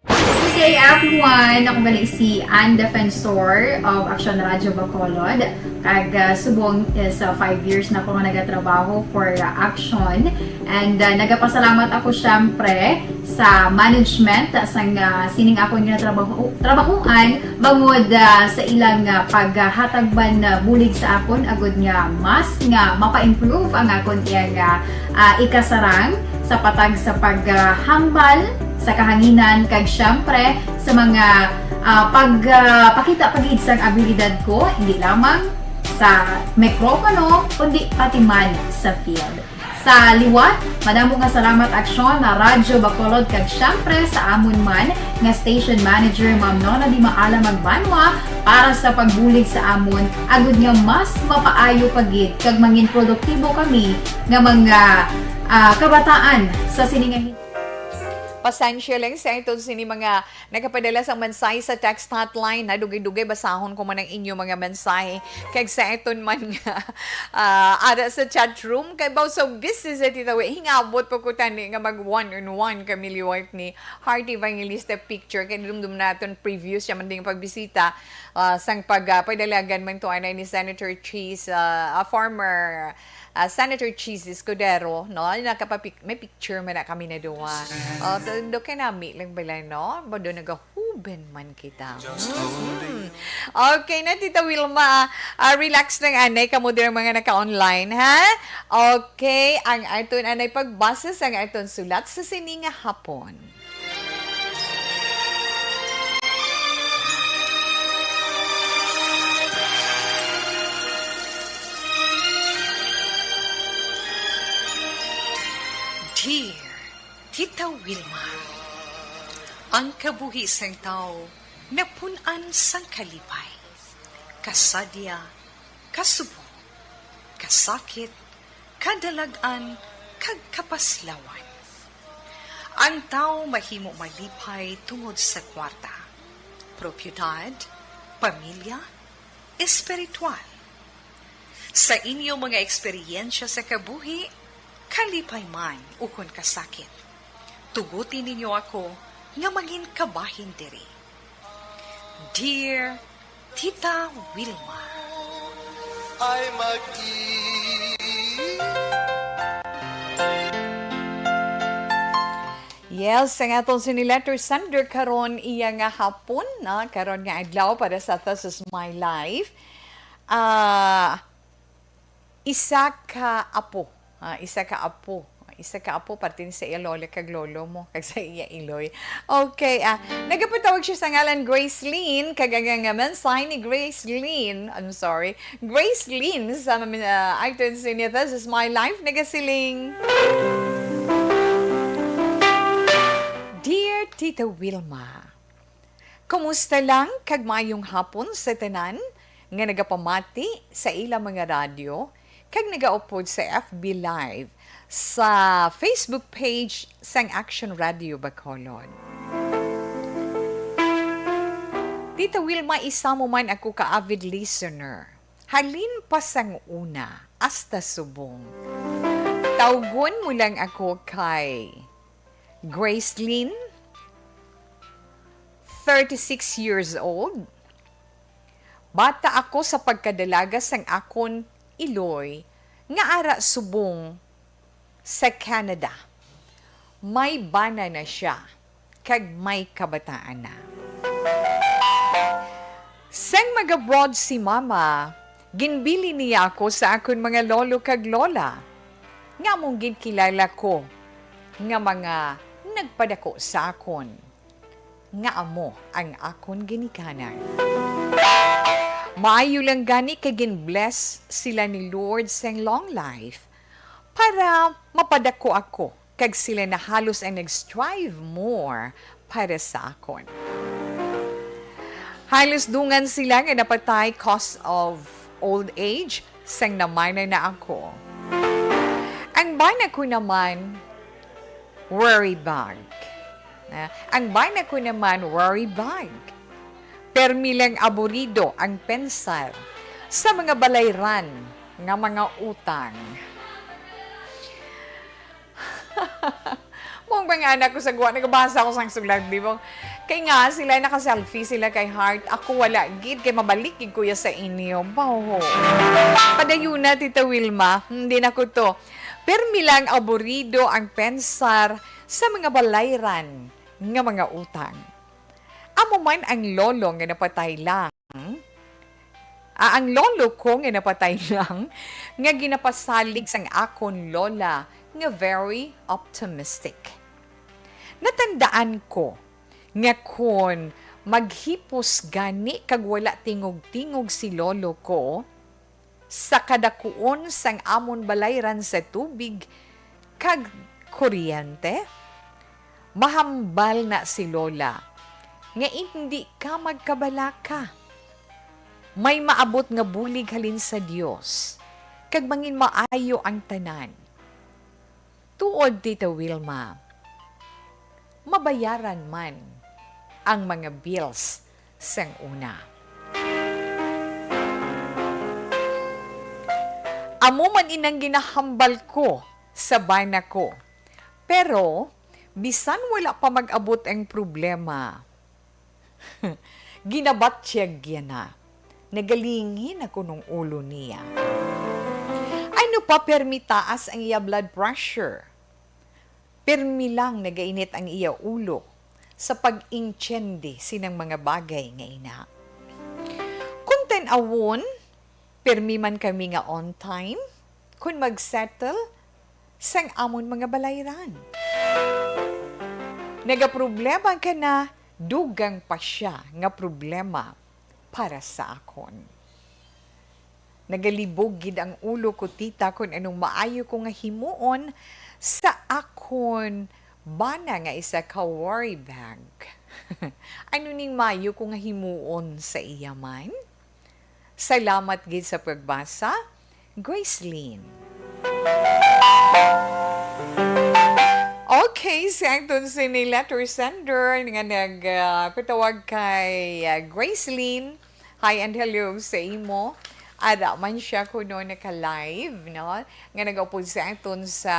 Good day everyone! Ako balik si Ann Defensor of Action Radio Bacolod. Kag subong is 5 years na ako nga nagatrabaho for Action. And nagapasalamat ako syempre sa management sang sining ako nga trabahuan bangod sa ilang paghatagban bulig sa akon agud nga mas nga mapa-improve ang akon iyang ikasarang sa patag sa paghambal sa kahanginan kag syempre sa mga pakita pagid sang abilidad ko hindi lamang sa mikropono kundi pati man sa field. Sa liwat, madamo nga salamat aksyon na Radyo Bacolod kag syempre sa amon man nga station manager Ma'am Nona Di Maala Magbanwa para sa pagbulig sa amon agud nga mas mapaayo pagid kag mangin produktibo kami nga mga kabataan sa siningahin. Pasensya lang sa ito sini mga nakapadala sa mensahe sa text hotline na dugay-dugay basahon ko man ang inyo mga mensahe kay sa iton man nga ada sa chat room kay baw so business at ito hingabot po ko tani nga mag one-on-one kami liwat ni Heart Evangelista picture kay dumdum naton previews siya man ding pagbisita sang pagpadalagan man to anay ni Senator Cheese former Senator Cheese Escudero, no? May picture man na kami na duwa. Do kay nami lang bala, no? Bado nagahuben man kita. Okay na, Tita Wilma. Relax lang, anay. Kamo din mga naka-online, ha? Okay, ang aton anay pagbasa sa aton sulat sa sininga hapon. Dear Tita Wilma, ang kabuhisang tao napunan sang kalipay, kasadya, kasubo, kasakit, kadalagan, kag kapaslawan. Ang tao mahimo malipay tungod sa kwarta, propiedad, pamilya, espiritual. Sa inyong mga eksperyensya sa kabuhi, kalipay man ukon kasakit. Tugutin ninyo ako nga maging kabahin diri. Dear Tita Wilma, ay yes, ang atong siniletter sender karon iya nga hapon na karon nga adlaw para sa This Is My Life. Isa ka apo parte sa iya lola kag lolo mo kag sa iya iloy. Okay, nagapatawag siya sa ngalan Grace Lynn kag ang mensahe ni Grace Lynn sa items ni This Is My Life nagasiling. Dear Tita Wilma, kumusta lang kag maayong hapon sa tanan nga nagapamati sa ilang mga radyo kag nagaupod sa FB Live sa Facebook page sang Action Radio Bacolod. Tita Wilma, isa mo man ako ka-avid listener. Halin pa sang una, hasta subong. Tawgon mo lang ako kay Grace Lynn, 36 years old. Bata ako sa pagkadalaga sang akon iloy nga ara subong sa Canada. May bana na siya kag may kabataan na. Sang mag-abroad si mama, ginbili niya ako sa akon mga lolo kag lola. Nga mong ginkilala ko nga mga nagpadako sa akon. Nga amo ang akon ginikanan. Maayo lang gani kay gin-bless sila ni Lord sang long life para mapadako ako kag sila na halos ang nag-strive more para sa akon. Halos dungan sila nga napatay cause of old age sang namanay na ako. Ang bana ko naman worry bag. Permilang aburido ang pensar sa mga balayran nga mga utang. Mong mga anak ko sa guwa, nagabasa ko sang sulat, di ba? Kay nga sila, nakaselfie sila kay Heart. Ako wala, gid, kay mabalikin kuya sa inyo. Baho. Padayo na, Tita Wilma. Hindi na ko to. Permilang aburido ang pensar sa mga balayran nga mga utang. Amo man ang lolo nga napatay lang. Ang lolo ko nga napatay lang nga ginapasalig sang akon lola nga very optimistic. Natandaan ko nga kon maghipos gani kag wala tingog-tingog si lolo ko sa kadakuon sang amon balayran sa tubig kag kuryente, mahambal na si lola nga hindi ka magkabalaka. May maabot nga bulig halin sa Dios kag mangin maayo ang tanan. Tuod, Tita Wilma, mabayaran man ang mga bills sang una. Amo man inang ginahambal ko sa bana ko. Pero, bisan wala pa mag-abot ang problema, ginabatsyag yan na. Nagalingin ako nung ulo niya. Ano pa permitaas ang iya blood pressure? Permi lang nagainit ang iya ulo sa pag-inchendi sinang mga bagay nga ina. Kung tan-awon, permi man kami nga on time, kung mag-settle, sang amon mga balayran. Nagaproblema ka na, dugang pa siya nga problema para sa akon. Nagalibog gid ang ulo ko, tita, kung anong maayo ko nga himuon sa akon bana nga isa ka worry bag. Ano ning mayo ko nga himuon sa iya man? Salamat gid sa pagbasa, Gracelyn. Okay, siyang si ni letter sender nga nagpatawag kay Gracelyn. Hi and hello sa imo. Ada man siya kuno naka-live, no? Nga nag-upod siyang sa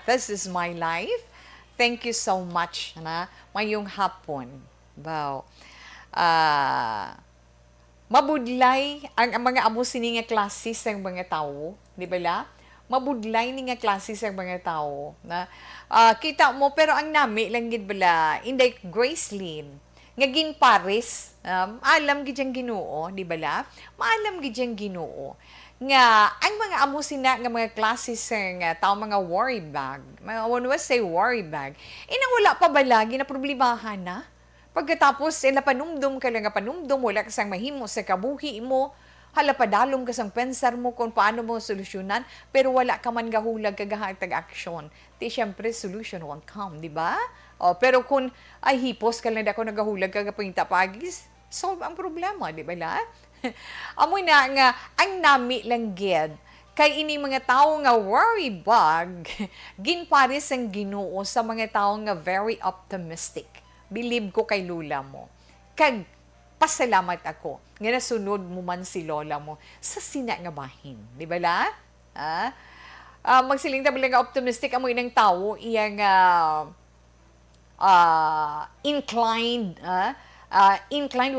This Is My Life. Thank you so much, na mayong hapon. Wow. Mabudlay ang mga amo sini nga klase sa mga tao, di ba la? Mabudlay ni nga klase sa mga tao na kita mo pero ang nami lang gid bala inday Gracelyn nga ginpares alam gid yang Ginoo, di ba la? Maalam gid yang Ginoo nga ang mga amo sina nga mga klase sa tao mga worry bag. When we say worry bag, inang wala pa balagi na problemahan na. Pagkatapos, panumdum ka lang nga panumdum, wala ka sang mahimo sa kabuhi mo, hala padalom ka sang pensar mo kung paano mo solusyonan, pero wala ka man gahulag kagahatag aksyon. Di syempre, solution won't come, di ba? Pero kung ay hipos ka lang na ako nagahulag kagapinta pagis, solve ang problema, di ba la? Amoy na nga, ang nami lang gid, kay ini mga tao nga worry bag, ginpares ang Ginoo sa mga tao nga very optimistic. Believe ko kay lula mo. Kag pasalamat ako nga nasunod mo man si lola mo sa sina nga bahin. Di ba la? Magsiling tabi lang nga optimistic amoy ng tao, iyang inclined,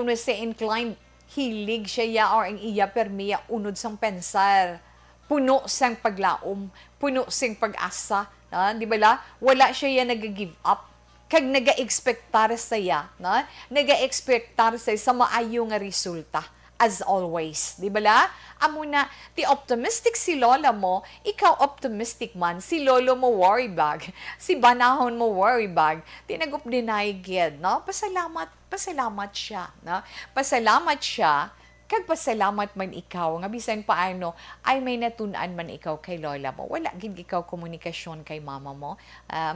when we say inclined, hilig siya or ang iya permiya unod sang pensar. Puno sang paglaom, puno sang pag-asa. Di ba la? Wala siya nag-give up. Kag naga-expectar saya, naga-expectar sa maayo nga resulta. As always, di ba la? Amo na, ti optimistic si lola mo, ikaw optimistic man, si lolo mo worry bag, si banahon mo worry bag, ti nag-up-deny gid, no? Pasalamat siya, no? Pasalamat siya, kag pasalamat man ikaw, nga bisan paano, ay may natunan man ikaw kay lola mo. Wala gid ikaw komunikasyon kay mama mo.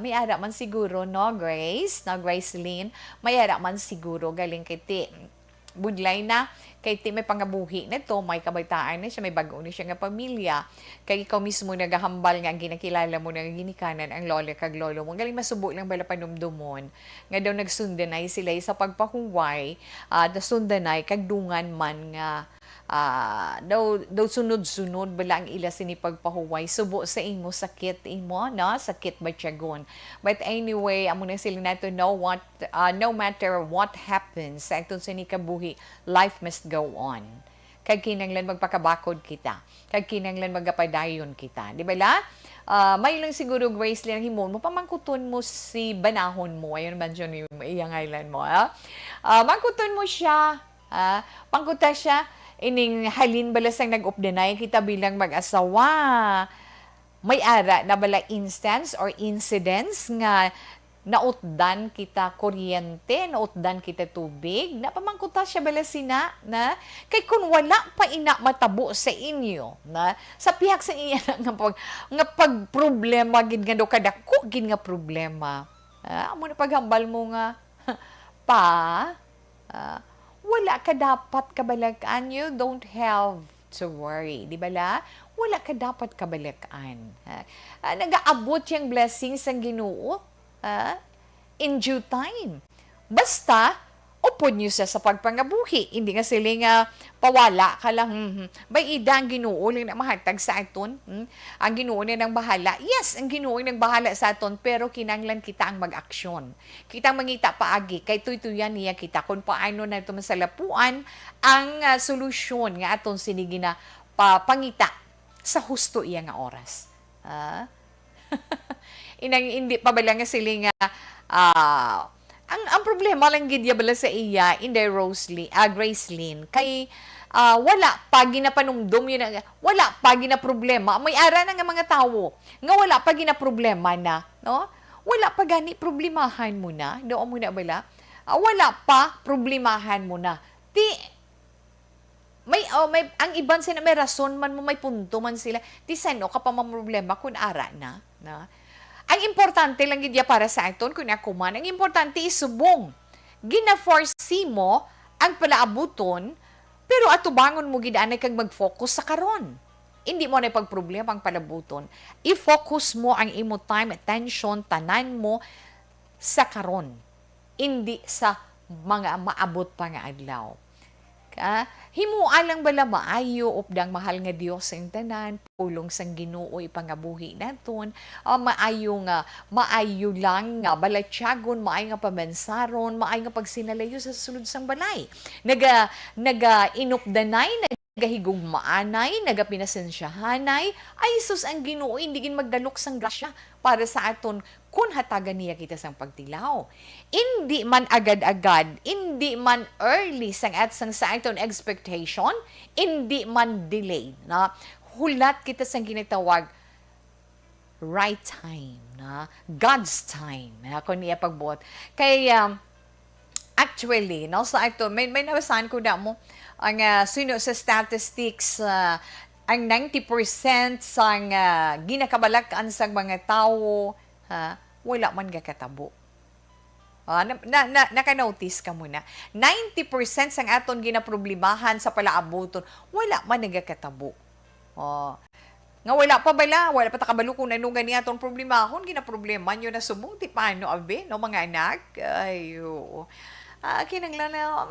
May ara man siguro, no, Grace? No, Gracelyn? May ara man siguro, galing kay ti. Budlay na, kay ti may pangabuhi na to, may kabataan na siya, may bago na siya nga pamilya. Kay ikaw mismo nagahambal nga, ginakilala mo na ginikanan ang lola kag lolo mo. Galing masubo lang bala panumdumon. Nga daw nagsundanay sila sa pagpahuway, nasundanay kag dungan man nga daw sunod-sunod bala ang ila sini pagpahuway subo sa imo sakit imo no sakit ba tiyagon. But anyway, amo na sila nato know what no matter what happens sa itong sini kabuhi, life must go on. Kag kinanglan magpakabakod kita, kag kinanglan magapadayon kita, di ba la? May lang siguro, Gracelyn, ang himon mo, pamangkuton mo si banahon mo, ayun man dyan yung iyang island mo, mangkuton mo siya, pangkuta siya, ining halin balasang nag-updanay kita bilang mag-asawa. May ara na bala instance or incidents nga nautdan kita kuryente, nautdan kita tubig, napamangkuta siya bala sina, na, kay kung wala pa ina matabo sa inyo, na, sa pihak sa iya nga pag problema, gin nga do kadako, gin nga problema, amo na paghambal mo nga, pa, wala ka dapat kabalakan, you don't have to worry, di ba la? Wala ka dapat kabalakan. Nag-aabot yung blessings ng Ginoo, in due time. Basta, upod nyo sa pagpangabuhi. Hindi nga sila nga pawala ka lang. Bay ida ang Ginoo lang na mahatag sa aton. Ang Ginoo na ng bahala. Yes, ang Ginoo ng bahala sa aton, pero kinanglan kita ang mag-aksyon. Kitang mangita paagi, kay tuytuyan niya kita kung paano na ito masalapuan ang solusyon nga aton sinigi na pangita sa husto iya nga oras. Hindi pa bala nga sila nga ang problema lang gid bala sa iya Inday Gracelyn kay wala pa ginapanumdum yun wala pa ginaproblema may ara na nga mga tawo nga wala pa ginaproblema na no wala pa gani problemahan mo na doon mo na bala wala pa problemahan mo na may ang iban sila may rason man mo may punto man sila ti sano ka pa problema kun ara na ang importante lang gid para sa aton kun ako man ang importante isubong gina-foresee mo ang palaabuton pero atubangon mo gid anay kag mag-focus sa karon hindi mo na pagproblema ang palabuton i-focus mo ang imo time attention tanan mo sa karon hindi sa mga maabot pa nga adlaw. Himuan lang bala maayo updang mahal nga Dios sa tanan pulong sang Ginoo ipangabuhi naton maayo lang nga balatyagon maayo nga pamansaron maayo nga pagsinalayo sa sulod sang balay naga inupdanay nagahigugmaanay, nagapinasensyahanay, ay sus ang Ginoo hindi gin magdalok sang grasya para sa aton kun hatagan niya kita sang pagtilaw. Hindi man agad-agad, hindi man early sang sa aton expectation, hindi man delayed. Na hulat kita sang ginatawag right time, na God's time, na kung niya pagbuot. Kay actually, no, sa aton may nabasahan ko na mo ang sino sa statistics ang 90% sang ginakabalakan sang mga tao wala man gakatabo. Naka-notice ka muna. 90% sang aton ginaproblemahan sa palaabuton wala man nagakatabo. Nga wala pa bala, wala pa takabalo kung ano gani atong problemahon, ginaproblema nyo na subong, ti paano abe, no mga anak? Ayo. Kinanglan na,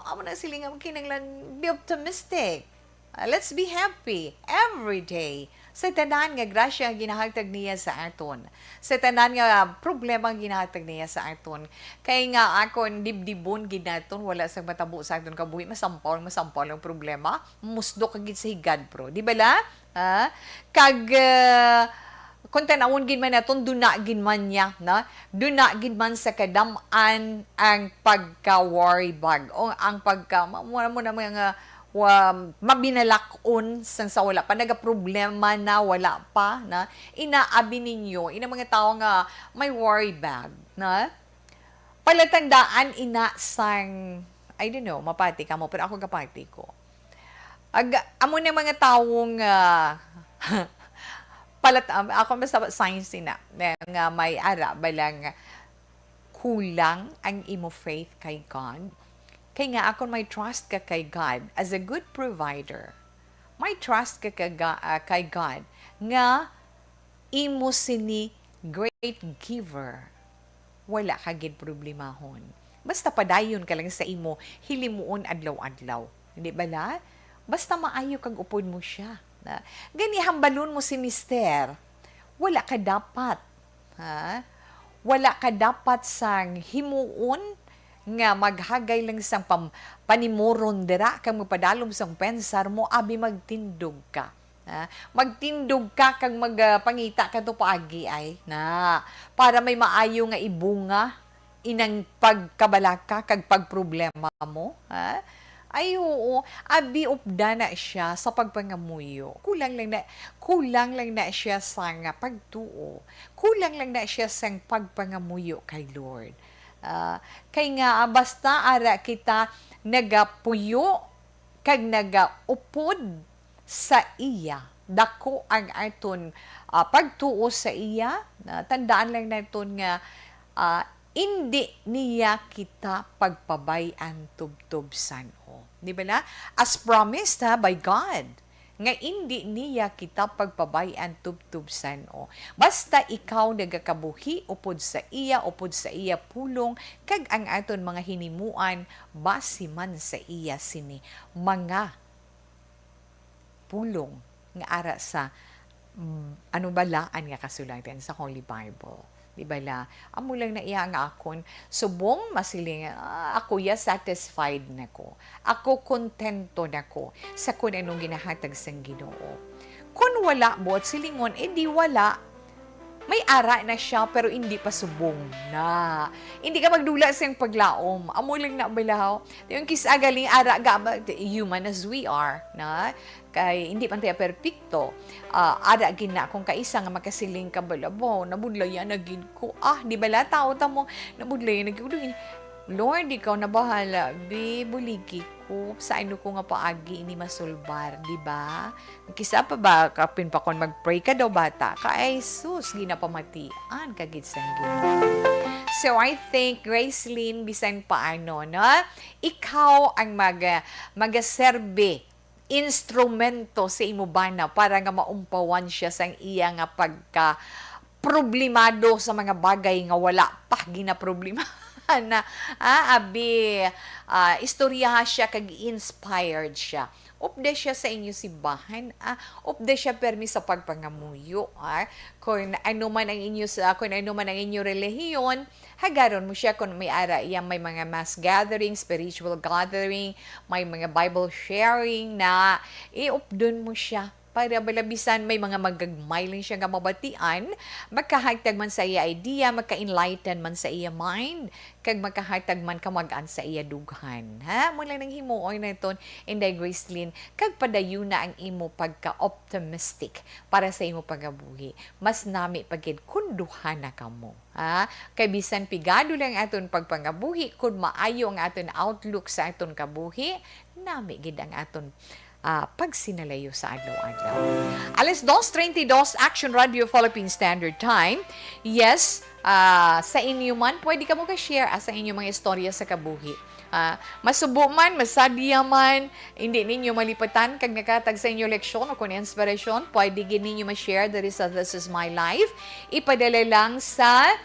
amo na siling, kinanglan, be optimistic. Let's be happy every day. Sa tanan nga grasya ang ginahagtag niya sa aton. Sa tanan nga problema ang ginahagtag niya sa aton. Kaya nga akon dibdibon ginaton wala sa matabo sa aton kabuhi masampaw ang problema. Musdo kagid sa higad pro. Di ba la? Kag kung tanawon gid man naton duna gid man niya na duna gid man sa kadam-an ang pagka-worry bag o ang pagka mo na mga mabinalakon sa wala pa nagaproblema na wala pa na inaabi ninyo ina mga tao nga may worry bag na palatandaan ina sang I don't know mapati ka mo pero ako kapati ko amo na mga taong ako basta science na nga may ara balang kulang ang imo faith kay God. Kaya nga ako may trust ka kay God as a good provider. May trust ka kay God nga imo sini great giver. Wala ka gid problemahon. Basta padayon ka lang sa imo hilimuon adlaw-adlaw. Hindi ba la? Basta maayo kag upod mo siya. Gani hambalon mo si mister, wala ka dapat. Wala ka dapat sang himuon nga maghagay lang sang panimuron dira kang magpadalom sang pensar mo abi magtindog ka. Magtindog ka kag magpangita ka to paagi ay na para may maayo nga ibunga inang pagkabalaka kag pagproblema mo. Ay, oo. Abi upda na siya sa pagpangamuyo. Kulang lang na siya sa nga pagtuo. Kulang lang na siya sa pagpangamuyo kay Lord. Kay nga, basta ara kita nagapuyo kag nagaupod sa iya. Dako ang aton pagtuo sa iya. Tandaan lang naton nga hindi niya kita pagpabayan tubtubsan o. Di ba na? As promised by God, nga hindi niya kita pagpabayan tubtubsan o. Basta ikaw nagakabuhi upod sa iya pulong, kag ang aton mga hinimuan, basi man sa iya sini, mga pulong nga ara sa ano balaan nga kasulatan sa Holy Bible. Di ba la? Amo lang na iya nga akon, subong masiling, ako ya satisfied na ko. Ako kontento na ko sa kung anong ginahatag sang Ginoo. Kung wala buot silingon, di wala. May ara na siya pero hindi pa subong na. Hindi ka magdula sa iyong paglaom. Amo lang na balaw. Yung kisagaling ara ga human as we are, na kay hindi man tayo perpekto. Ara gina kung kaisa nga makasiling ka balabo, nabudlayan na gid ko. Di bala tao ta mo nabudlayan na gid. Lord, ikaw na bahala. Buligi ko. Sa ano ko nga paagi ini masulbar, di ba? Kisa pa ba kapin pa kon mag-pray ka daw bata? Kay sus, ginapamatian kagid sang Ginoo. So I think Gracelyn bisan paano, no? Ikaw ang magaserbe instrumento sa imo bana para nga maumpawan siya sang iya nga pagka problemado sa mga bagay nga wala pa ginaproblema. Na istoryaha siya kag inspired siya. Upda siya sa inyo simbahan, upda siya permi sa pagpangamuyo, kung ano man ang inyo relihiyon, hagaron mo siya kung may ara iyang may mga mass gathering, spiritual gathering, may mga Bible sharing na iupdon mo siya para balabisan may mga magagmay lang siya nga mabatian, magkahatag man sa iya idea, magka-enlighten man sa iya mind, kag magkahatag man kamagaan sa iya dughan. Mula nang himuoy na iton, Inday Gracelyn, kag padayon na ang imo pagka-optimistic para sa imo pagabuhi. Mas nami pagid kunduhan na kamo. Kay bisan pigado lang aton pagpangabuhi, kung maayo ang aton outlook sa aton kabuhi, nami gid ang aton pag sinalayo sa adlaw-adlaw. 2:32 Action Radio Philippine Standard Time. Yes, sa inyo man, pwede ka mo ka-share sa inyo mga istorya sa kabuhi. Masubo man, masadya man, hindi ninyo malipatan kag nakatag sa inyo leksyon o kung inspirasyon, pwede ninyo ma-share that is This Is My Life. Ipadala lang sa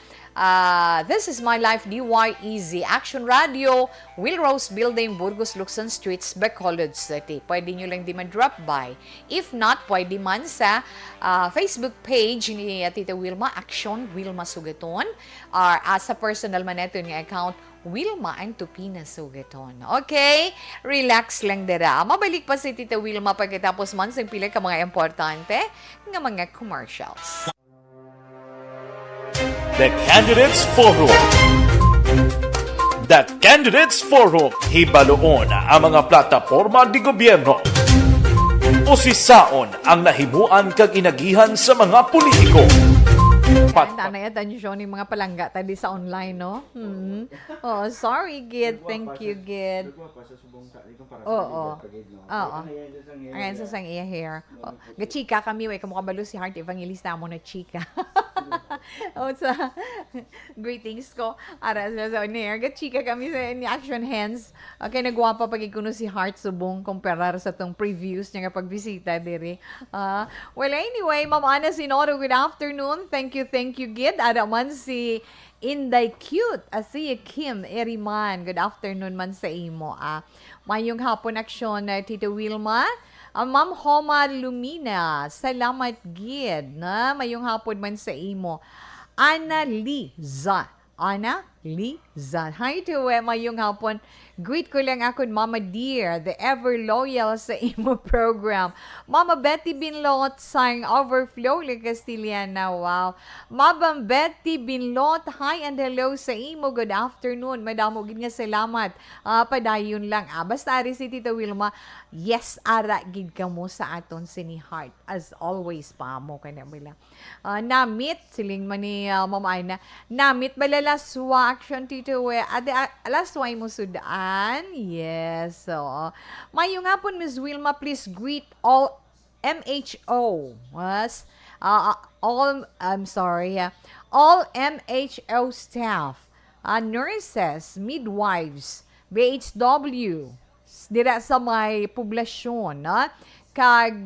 This Is My Life DYEZ Action Radio, Willrose Building, Burgos, Luksan Streets, Bacolod City. Pwede nyo lang di man-drop by. If not, pwede man sa Facebook page ni Tita Wilma, Action Wilma Sugaton, or sa personal man ito yung account, Wilma Antupina Sugaton. Okay? Relax lang dara. Mabalik pa si Tita Wilma pagkatapos man sa pila ka mga importante nga mga commercials. The Candidates Forum. The Candidates Forum, hibaloon ang mga plataporma di gobyerno. Usisaon ang nahimuan kag inagihan sa mga politiko. Tanay atensyon ng mga palangga tadi sa online, no? Oh, sorry, Gid. Thank you, Gid. Oo. Ayan sa sang iya hair. Gachika kami, way kamukabalo si Heart Evangelista mo na chika. Sa greetings ko. Ara sa hair. Gachika kami sa ni Action Hands. Okay, nagwapa pagikuno si Heart subong comparar sa tong previews niya nga pagbisita diri. Well, anyway, Ma'am Ana Sinoro, good afternoon. Thank you, Gid. Ada man si Inday Cute. Si Kim Eriman. Good afternoon man sa imo. Mayong hapon aksyon, Tita Wilma. Ma'am Homa Lumina. Salamat, Gid. Mayong hapon man sa imo. Ana Liza. Ana Liza. Hi to mayong hapon. Greet ko lang ako, Mama Dear, the ever loyal sa imo program. Mama Betty Binlot sang Overflow li Castiliana. Wow. Mama Betty Binlot, hi and hello sa imo. Good afternoon. Madamo gid nga salamat. Padayon lang. Basta ari si Tita Wilma, yes, ara gid ka mo sa aton sini heart. As always pa mo kana bila. Namit siling man ni Mama Aina. Namit balalaswa action Tito we. Ade alasway mo sudaan. Yes. So, mayong hapon, Ms. Wilma, please greet all MHO. All MHO staff, nurses, midwives, BHW, dira sa may poblasyon, kag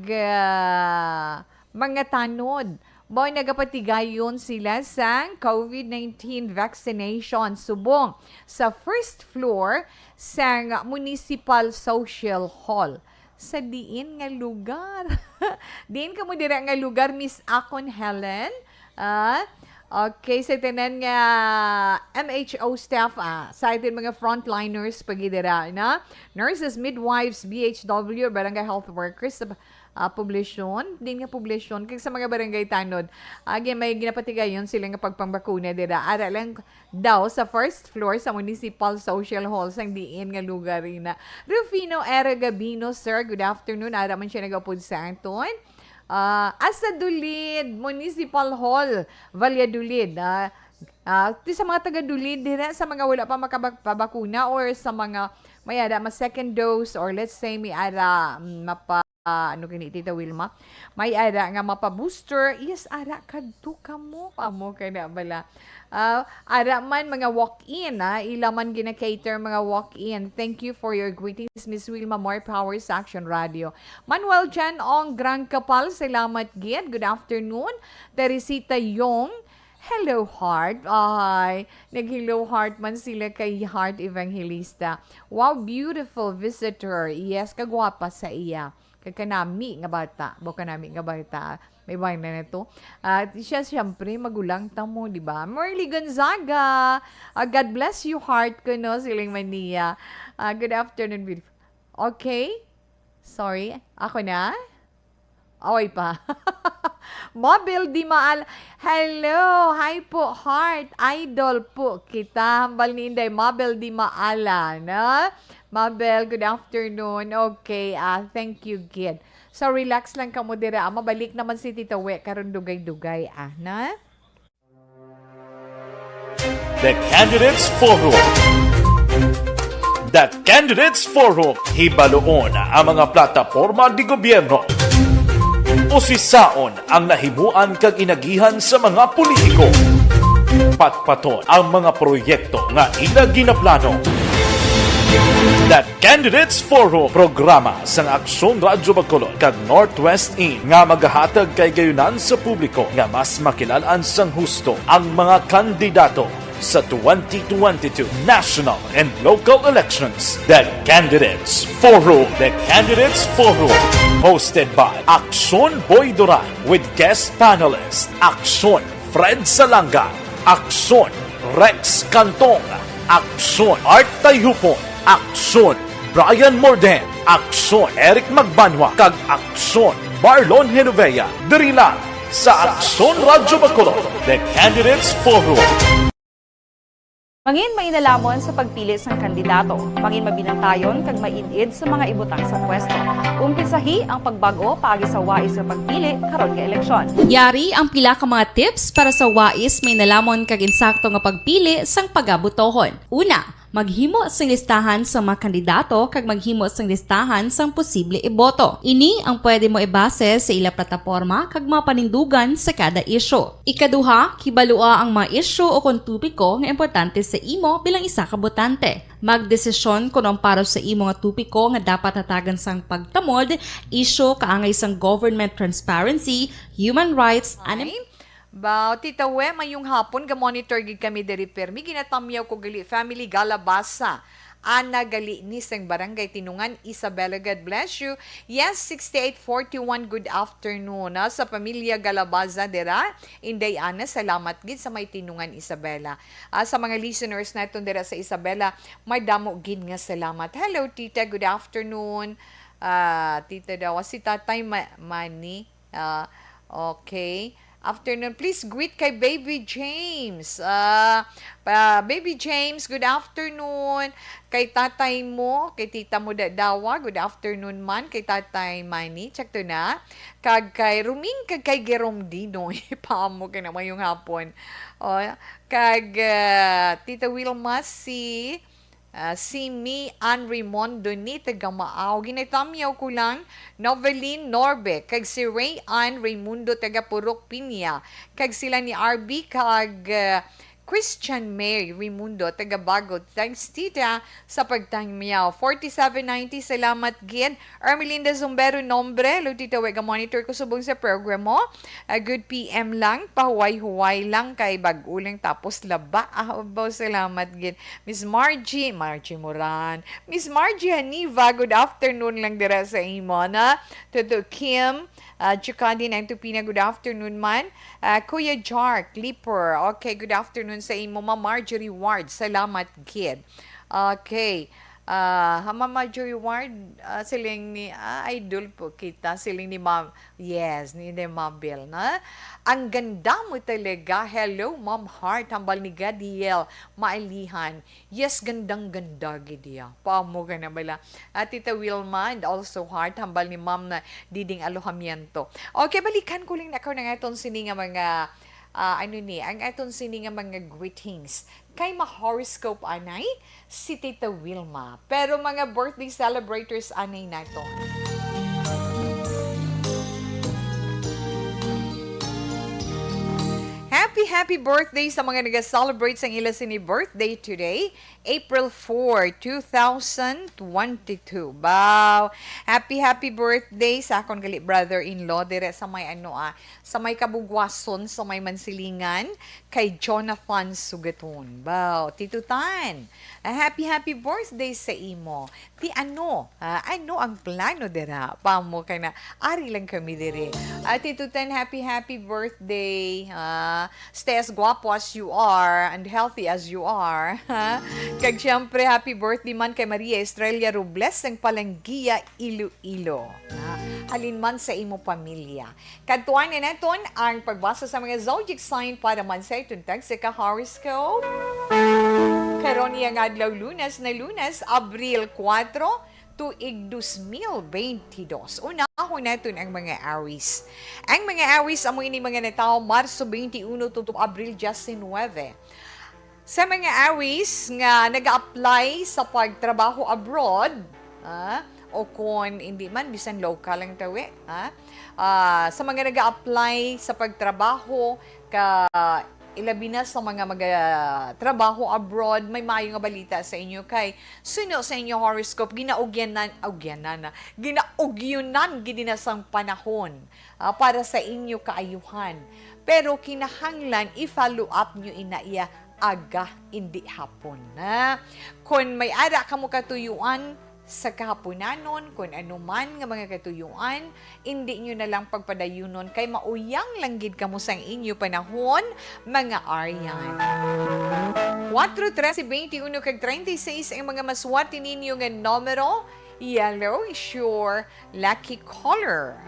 mga tanod. Boy, nagapatigayon sila sa COVID-19 vaccination subong sa first floor sa Municipal Social Hall. Sa diin nga lugar. Diin ka mo dira nga lugar, Miss Akon Helen. Okay, sa tanan nga MHO staff, sa atin mga frontliners pagidira, na nurses, midwives, BHW, barangay health workers, poblasyon, din nga poblasyon, kaya sa mga barangay tanod, may ginapatigayon sila nga pagpambakuna dira. Ara lang daw sa first floor sa Municipal Social Hall sang diin nga lugar na. Rufino Era Gabino, sir, good afternoon. Ara man siya nag-upod sa aton. Asa Dulid, Municipal Hall, Valladolid. Sa mga taga-Dulid, dira sa mga wala pa makapabakuna or sa mga may ada second dose or let's say may ada ano kini Tita Wilma, may ara nga mapa-booster, yes, ara kadto ka mo, amo ka na bala. Ara man mga walk-in, ila man gina-cater mga walk-in. Thank you for your greetings, Miss Wilma. More power sa Action Radio. Manuel Jan Ong Grand Kapal, salamat gid. Good afternoon. Teresita Yong, hello heart. Ay, nag-hello heart man sila kay Heart Evangelista. Wow, beautiful visitor. Yes, kagwapa sa iya. Kanami nga bata, kanami nga bata, may bahay na nito. Siya siyempre magulang tamo, di ba? Merly Gonzaga, God bless you heart ko, no, Siling Mania. Good afternoon, beautiful. Okay, sorry, ako na? Away pa. Mabel Di Maal. Hello, hi po heart, idol po kita. Hambal ni Inday, Mabel Di Maala, na? Mabel, good afternoon. Okay, thank you, Gid. So, relax lang ka mo dira. Mabalik naman si Tita We, karon dugay-dugay, na? The Candidates Forum. The Candidates Forum. Hibaloon ang mga plataporma di gobyerno. Usisaon ang nahimuan kag inagihan sa mga politiko. Patpaton ang mga proyekto nga ila ginaplano. The Candidates Forum, programa sang Aksyon Radyo Bacolod kag Northwest In nga magahatag kay gayunan sa publiko nga mas makilalan sang husto ang mga kandidato sa 2022 national and local elections. The Candidates Forum. The Candidates Forum, hosted by Aksyon Boy Duran with guest panelist Aksyon Fred Salanga, Aksyon Rex Cantong, Aksyon Art Tayhupon, Aksyon Brian Morden, Aksyon Eric Magbanwa, kag Aksyon Marlon Genovea. Diri lang sa Aksyon Radyo Bacolod. The Candidates Forum. Mangin mainalamon sa pagpili sang kandidato, mangin mabinantayon kag mainid sa mga ibutang sa pwesto. Umpisahi ang pagbago paagi sa wais sa pagpili karon nga eleksyon. Yari ang pila ka mga tips para sa wais may nalamon kag insakto nga pagpili sang pagabutohon. Una, maghimo sang listahan sa mga kandidato kag maghimo sang listahan sang posible iboto. Ini ang pwede mo ibase sa ila plataporma kag mapanindugan sa kada isyu. Ikaduha, kibalua ang mga isyu o kontupiko nga importante sa imo bilang isa ka botante. Magdesisyon kung ang para sa imo nga tupiko nga dapat hatagan sang pagtamod, isyu kaangay sang government transparency, human rights, Tita We, mayong hapon, ga-monitor gid kami diri permi, ginatamyaw ko gali family galabasa. Ana Galinis ng Barangay Tinungan, Isabela. God bless you. Yes, 6841, good afternoon. Sa pamilya Galabaza dira, Inday Ana, salamat gid sa may Tinungan, Isabela. Sa mga listeners natin dira sa Isabela, may damo gid nga salamat. Hello, Tita, good afternoon. Tita daw, si Tatay Manny. Okay. Afternoon. Please greet kay Baby James. Baby James, good afternoon. Kay tatay mo, kay tita mo Dawa, good afternoon man. Kay Tatay Manny, check to na. Kag kay Ruming, kag kay Gerom Dino. Paamo ka naman yung hapon. Kag Tita Wilma, si Mi Ann Raimondo ni taga-Maaw. Ginatamyaw ko lang, Noveline Norbe, kag si Ray Ann Raimundo taga-Purok Pinya, kag sila ni RB, kag Christian Mary Raimundo taga-Bagot. Thanks, Tita, sa pagtangyaw. 4790, salamat gid. Ermelinda Zumbero Nombre, lo Tita, wega monitor ko subong sa program mo. Good PM lang, pahuway-huway lang kay bag-uling tapos laba. Abaw, salamat gid. Miss Margie Moran. Miss Margie Haniva, good afternoon lang dira sa imo na. Tuto Kim, Chukandi ng Tupina, good afternoon man. Kuya Jar Clipper, okay, good afternoon sa imo. Ma'am Marjorie Ward, salamat gid. Okay. Ma'am Marjorie Ward, siling ni idol po kita, siling ni Ma'am, yes, ni Mabel na. Ang ganda mo talaga. Hello, Ma'am Heart, hambal ni Gadiel Mailihan. Yes, gandang-ganda gidiya. Paamo ka na bala. Tita Wilma and also Heart, hambal ni Ma'am na Diding Alojamiento. Okay, balikan ko lang na ako ng atong sini nga mga ang aton sini nga mga greetings kay ma-horoscope anay si Tita Wilma. Pero mga birthday celebrators anay nato. Happy birthday sa mga nag-celebrate sa ila sini birthday today, April 4, 2022. Wow! Happy birthday sa akong gali brother-in-law dire sa may sa may Kabugwason, sa may Mansilingan, kay Jonathan Sugaton. Wow! Tito Tan, happy birthday sa imo. Ano ang plano dira? Pamo ka na, ari lang kami dire. Tito Tan, happy birthday. Stay as guapo as you are and healthy as you are. Kag siyempre, happy birthday man kay Maria Estrella Robles ng Palanggia, Iloilo. Halin man sa imo pamilya. Kadtuan na naton ang pagbasa sa mga zodiac sign para man sa itong tag sa ka-horoscope. Karon yang adlaw Lunes, Abril 4, tuig 2022. Unahon natin ang mga Aries. Ang mga Aries, amo ini mga natao Marso 21 tutup Abril 19. Sa mga Aries nga nag-apply sa pagtrabaho abroad, o kung hindi man, bisan local lang tawi, sa mga nag-apply sa pagtrabaho, ilabi na sa mga trabaho abroad, may maayong nga balita sa inyo kay suno sa inyo horoscope, ginaugyanan gidi na sang panahon para sa inyo kaayuhan. Pero kinahanglan i-follow up nyo inaiya aga, hindi hapon. Kung may ara ka mo katuyuan sa kahaponanon, kung ano man nga mga katuyuan, hindi nyo na lang pagpadayunon kay mauyang langgid ka mo sang inyo panahon, mga Aryan. 4, 13, 21, kag 36 ang mga maswati ninyo nga numero. Yellow is your lucky color.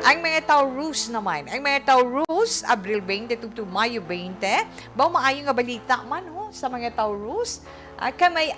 Ang mga Taurus naman, Abril 20 to Mayo 20, maayo nga balita man sa mga Taurus. Kamay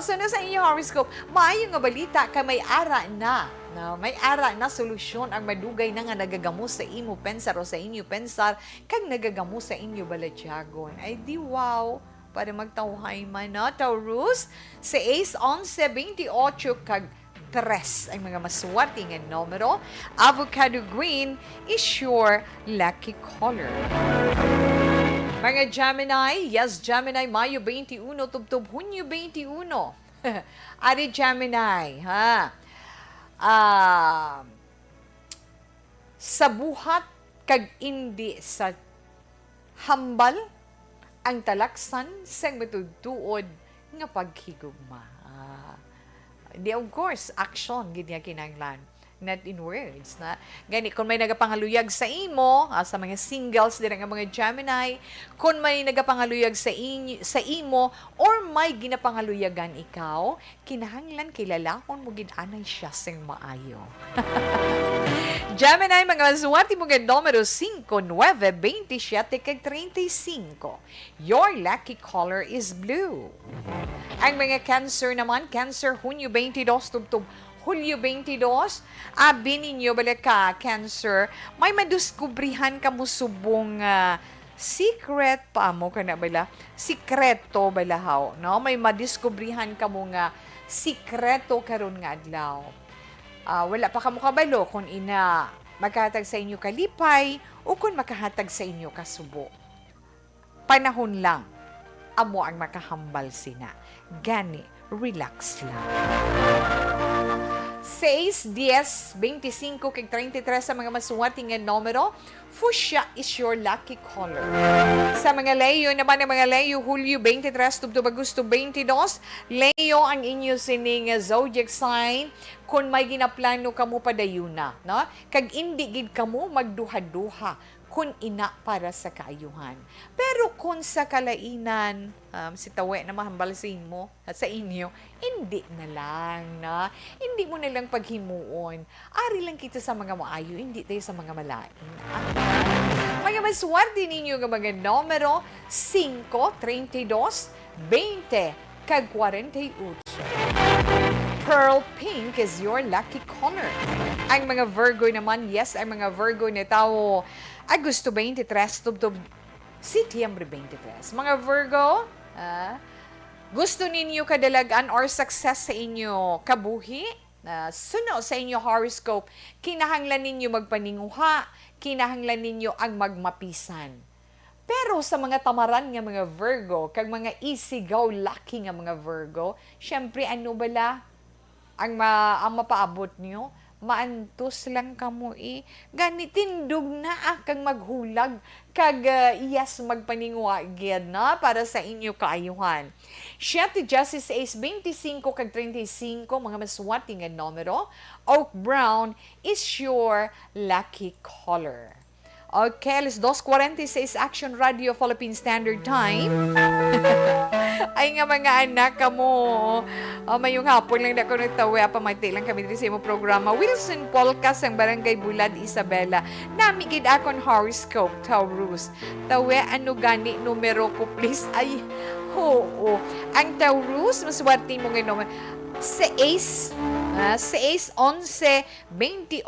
so sa inyo horoscope, maayo nga balita kamay ara na. May ara na solusyon ang madugay na nga nagagamo sa imo pensar o sa inyo pensar kag nagagamo sa inyo balatyagon. Ay di wow! Para magtawhay man na Taurus sa Ace 11, 28 kag 3 ang mga maswerte nga numero. Avocado green is your lucky color. Mga Gemini, yes Gemini, Mayo 21 tubtob Hunyo 21. Ari Gemini, sa buhat kag indi sa hambal ang talaksan sang matudtuod nga paghigugma. Di of course, action, ganyan kinahanglan. Not in words, na gani kung may nagapangaluyag sa imo, sa mga singles dire nga mga Gemini, kung may nagapangaluyag sa imo or may ginapangaluyagan ikaw, kinahanglan kilalakon mo gid anay siya sing maayo. Gemini, mga suwati mo gid numero 5, 9, 27 kag 35. Your lucky color is blue. Ang mga Cancer naman, Cancer Hunyo 22 tubtub Hulyo 22, abi ninyo balik ka, Cancer, may madiskubrihan ka mo subong secret pa mo ka na bala? Sikreto balahaw, no? May madiskubrihan ka mo nga sikreto karon nga adlaw. Wala pa ka mo kabalo kung ina magkahatag sa inyo kalipay o kung makahatag sa inyo kasubo. Panahon lang, amo ang makahambal sina. Gani, relax lang. 6, 10, 25, kag 33 sa mga masuwati nga numero, fuchsia is your lucky color. Sa mga Leo naman, ang mga Leo, Hulyo 23, tubtub Agosto 22, Leo ang inyo sining zodiac sign, kung may ginaplano kamo padayuna, no? Kag indi gid kamo magduha-duha, kung ina para sa kaayuhan. Pero kung sa kalainan, si tawe na mahambalsin mo at sa inyo, hindi na lang, na hindi mo na lang paghimuon. Ari lang kita sa mga maayo, hindi tayo sa mga malain. Mga maswerte ninyo ng mga numero 5, 32, 20, kag 48. Pearl pink is your lucky color. Ang mga Virgo naman, yes, ang mga Virgo na tao, Agosto 23, tubtub Setyembre 23. Mga Virgo, gusto ninyo kadalagan or success sa inyo kabuhi, suno sa inyo horoscope, kinahanglan ninyo magpaninguha, kinahanglan ninyo ang magmapisan. Pero sa mga tamaran nga mga Virgo, kag mga easy-go-lucky nga mga Virgo, syempre ano bala ang mapaabot niyo? Maantos lang kamo ganitindog na kang maghulag kag iyas magpaningwa gyud na para sa inyo kaayuhan. 7, Justice Ace 25 kag 35 mga maswati nga numero. Oak brown is your lucky color. Okay, alas 2:46 Action Radio Philippine Standard Time. Ay nga mga anak ka mo. Mayong hapon lang na ko nagtawa. Pamati lang kami dito sa imo programa. Wilson Polkas ang Barangay Bulad, Isabela. Namigid akong horoscope, Taurus. Tawe, ano gani numero ko, please? Ay, oo. Ang Taurus, maswerte mo ngayon. Sa Ace 11, 28,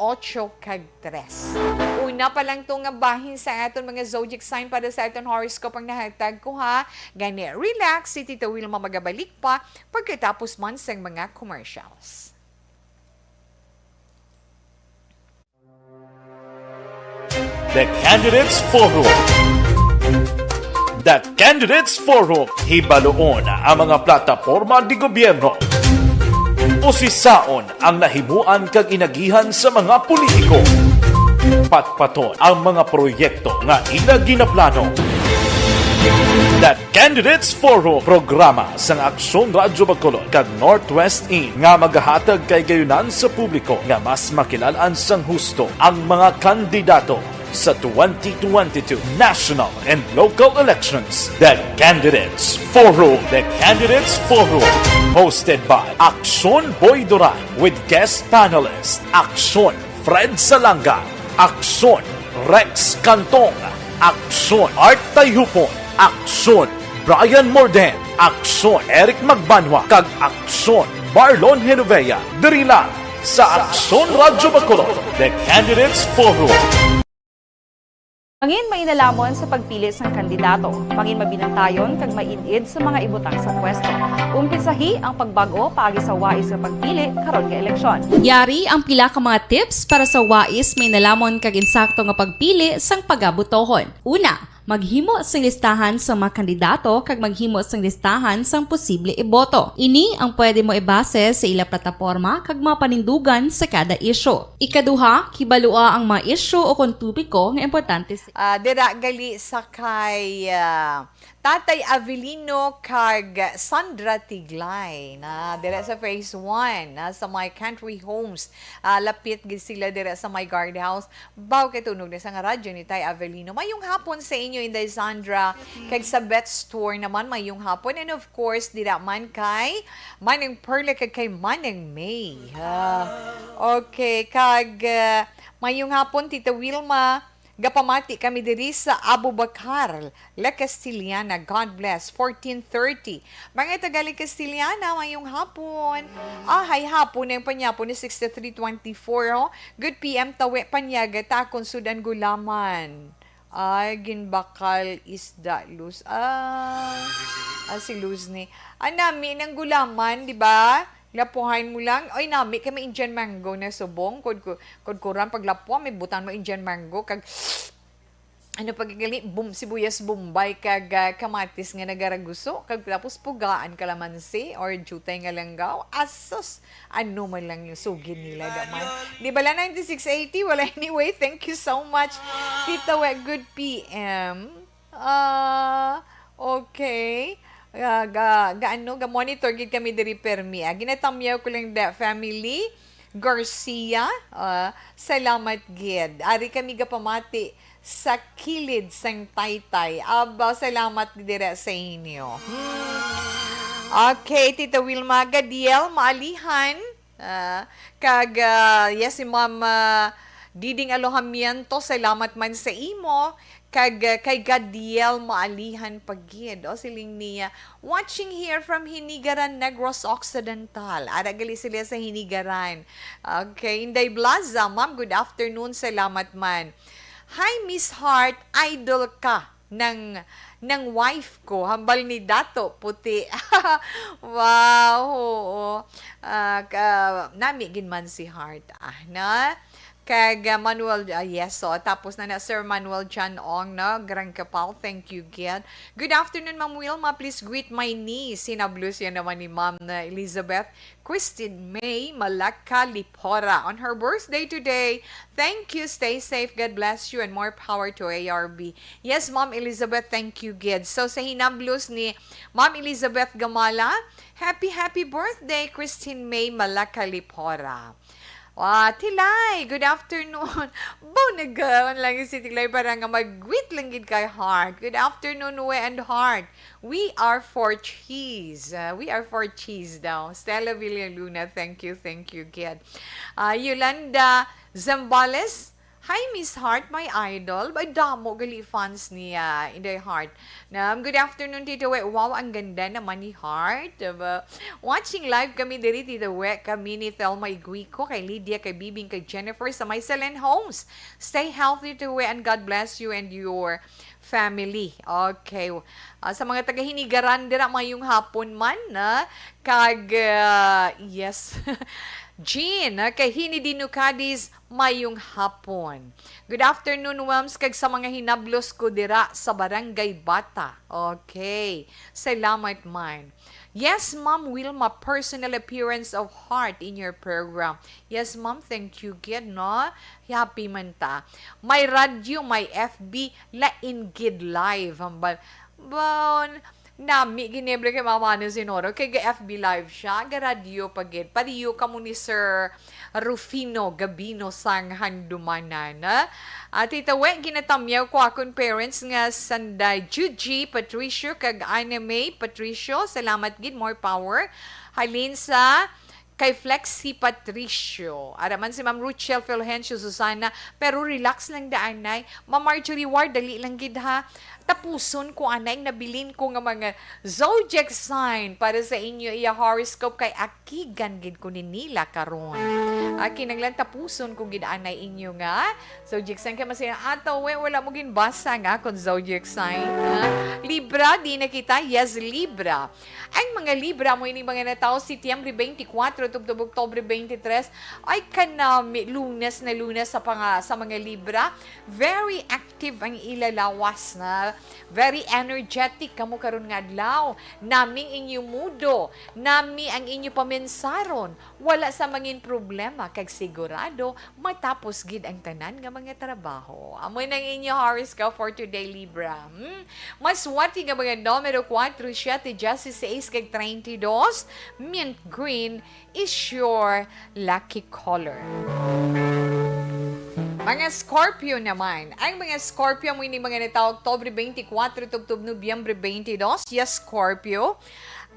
kag 3. Una pa lang itong bahin sa aton mga zodiac sign para sa aton horoscope ang nahatag ko ha. Gani, relax, si Tita Wilma magabalik pa pagkatapos man sa mga commercials. The Candidates Forum. The Candidates Forum. Hibaloon ang mga plataporma di gobyerno. Usisaon ang nahimuan kag inagihan sa mga politiko. Patpaton ang mga proyekto nga ila ginaplano. The Candidates Forum programa sang Aksyon Radyo Bacolod kag Northwest In nga magahatag kay gayunan sa publiko nga mas makilalan sang husto ang mga kandidato sa 2022 national and local elections. The Candidates Forum. The Candidates Forum. Hosted by Aksyon Boy Duran with guest panelist Aksyon Fred Salanga, Aksyon Rex Cantong, Aksyon Art Tayhupon, Aksyon Brian Morden, Aksyon Eric Magbanwa, kag Aksyon Marlon Genovea. Diri lang sa Aksyon Radyo Bacolod. The Candidates Forum. Mangin mainalamon sa pagpili ng kandidato, mangin mabinantayon kag mainid sa mga ibutang sa pwesto. Umpisahi ang pagbago paagi sa wais sa pagpili karon nga eleksyon. Yari ang pila ka mga tips para sa wais may nalamon kag insakto nga pagpili sang pagabutohon. Una, Maghimo sang listahan sa mga kandidato kag maghimo sang listahan sang posible iboto. Ini ang pwede mo ibase sa ila plataporma kag mga panindugan sa kada isyu. Ikaduha, kibalua ang mga isyu o kung topiko nga importante sa Dira gali sa kay Tatay Avelino kag Sandra Tiglay na dira sa phase 1 na sa my country homes. Lapit gid sila dira sa my guardhouse. Baw kay tunog na sa nga radyo ni Tay Avelino. Mayong hapon sa inyo Inday Sandra. Kag sa Bet Store naman mayong hapon, and of course dira man kay Manang Perla kag kay Manang May. Okay, kag mayong hapon Tita Wilma. Gapamati kami diri sa Abu Bakar, La Castiliana. God bless. 14:30. Mga tagali Castiliana, mayong hapon. Hay hapon ng panyapon ni 6324. Oh. Good PM tawe panyaga takon sudan gulaman. Ay, ginbakal isda luz. Si Luz ni. Nami ng gulaman, di ba? Lapuhan mo lang. Ay, nami kami Indian mango na subong. Kuran paglapuan, may butan mo Indian mango. Kag, pagigali, sibuyas bombay kag kamatis nga nagaraguso. Kag tapos pugaan kalamansi or jutay nga langgaw. Asos, man lang yung sugi nila daman. Di ba lang 9680? Wala anyway, thank you so much. Tita We, good PM. Okay. Ga-monitor gid kami diri permi. Ginatamyaw ko lang da family Garcia. Salamat gid. Ari kami gapamati sa kilid sang Taytay. Salamat dira sa inyo. Okay, Tita Wilma Gadiel maalihan. Yes, si Ma'am Diding Alohamiento, salamat man sa imo. Kay Gadiel maalihan pagid. Siling niya, watching here from Hinigaran, Negros Occidental. Aragali sila sa Hinigaran. Okay, Inday Blaza, ma'am, good afternoon, salamat man. Hi, Miss Hart, idol ka ng wife ko, hambal ni Dato Puti. Wow, oo. Nami ginman si Hart. Kag Manuel, yes, so tapos na Sir Manuel John Ong, no? Grand Kapal, thank you, Gid. Good afternoon, Ma'am Wilma. Please greet my niece. Sinablus yan naman ni Ma'am na Elizabeth Christine May Malaka Lipora on her birthday today. Thank you, stay safe, God bless you, and more power to ARB. Yes, Ma'am Elizabeth, thank you, Gid. So sa hinablus ni Ma'am Elizabeth Gamala, happy birthday, Christine May Malaka Lipora. Tilay, good afternoon. Nagawan lang yung si Tilay para nga mag-greet lang gid kay Heart. Good afternoon, We and Heart. We are for cheese. We are for cheese daw. Stella Villaluna, thank you, Gid. Yolanda Zambales, hi, Miss Heart, my idol. Ay, damo, gali fans niya, Inday Heart. Good afternoon, Tita We. Wow, ang ganda naman ni Heart. Watching live kami diri, Tita We. Kami ni Thelma Iguico, kay Lydia, kay Bibing, kay Jennifer, sa my Selen Homes. Stay healthy, Tita We, and God bless you and your family. Okay. Sa mga taga-Hinigaran, dira mayong hapon man, yes. Jean, kay Hinidinukadis, mayong hapon. Good afternoon, Wams, kag sa mga hinablos ko dira sa Barangay Bata. Okay. Salamat man. Yes, Ma'am Wilma, personal appearance of Heart in your program. Yes, Ma'am, thank you, Gid, no? Happy man ta. May radyo, may FB, lain Gid live. Nami, ginebre kay Mama ni Sinoro. Kay FB live siya. Radio pagid. Pariyo ka mo ni Sir Rufino Gabino sang handumanan. Tita We, ginatamyaw ko akong parents nga sanday Juji, Patricio, kag Anime, Patricio. Salamat gid, more power. Halin sa kay Flexi Patricio. Araman si Ma'am Ruchel Fulgencio Susana. Pero relax lang daanay. Ma'am Marjorie Ward, dali lang gid ha. Tapuson ko anay, nabilin ko nga mga zodiac sign para sa inyo iya horoscope kay akigan gid ko ni nila karon. Kinanglan tapuson ko gid anay inyo nga zodiac sign kay masaya We, wala mo ginbasa nga kon zodiac sign. Libra, di na kita, yes, Libra. Ang mga Libra mo ini mga natao Setyembre 24 tubtub Oktubre 23 ay kanami lunes sa mga Libra. Very active ang ilalawas na Very energetic kamo karon nga adlaw. Naming inyo mudo, nami ang inyo pamensaron. Wala sa mangin problema kag sigurado matapos gid ang tanan nga mga trabaho. Amoy nang inyo horoscope for today, Libra. Maswati nga mga numero 4, 7, 16 kag 32. Mint green is your lucky color. Mga Scorpio naman. Ang mga Scorpio mo ini mga nita Oktubre 24 tubtub Nobyembre 22. Yes, Scorpio.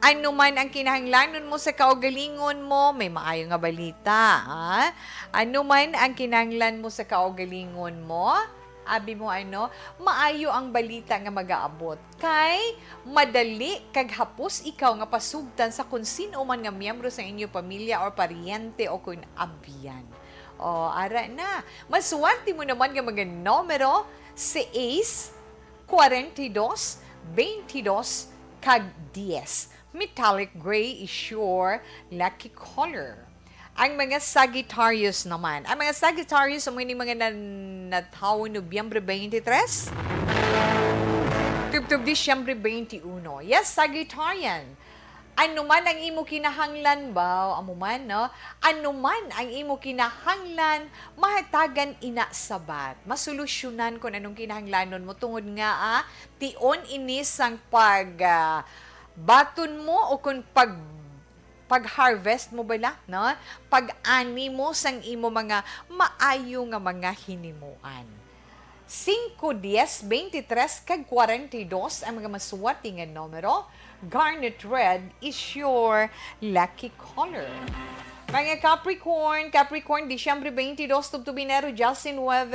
Ano man ang kinahanglanon mo sa kaugalingon mo, may maayo nga balita. Ha? Ano man ang kinahanglan mo sa kaugalingon mo, abi mo maayo ang balita nga mag-aabot. Kay madali kag hapos ikaw nga pasugtan sa kung sino man nga miyembro sa inyo pamilya or paryente o kun abyan. O, ara na. Maswerte mo naman nga mga numero 6, 42, 22, kag 10. Metallic gray is your lucky color. Ang mga Sagittarius naman. Ang mga Sagittarius, may mga natawo Nobyembre 23. Tubtub Disyembre 21. Yes, Sagittarian. Ano man ang imo kinahanglan ba, amo man, no? Ano man ang imo kinahanglan, mahatagan ina sabat. Masolusyonan kung anong kinahanglanon mo tungod nga, tion inis ang baton mo o kung pag-harvest mo bala, no? Pag-ani mo sang imo mga maayo nga mga hinimuan. 5, 10, 23, kag 42 ang mga maswati nga numero. Garnet red is your lucky color. Mga Capricorn, Disyembre 22, tubtubinero, Justin 9.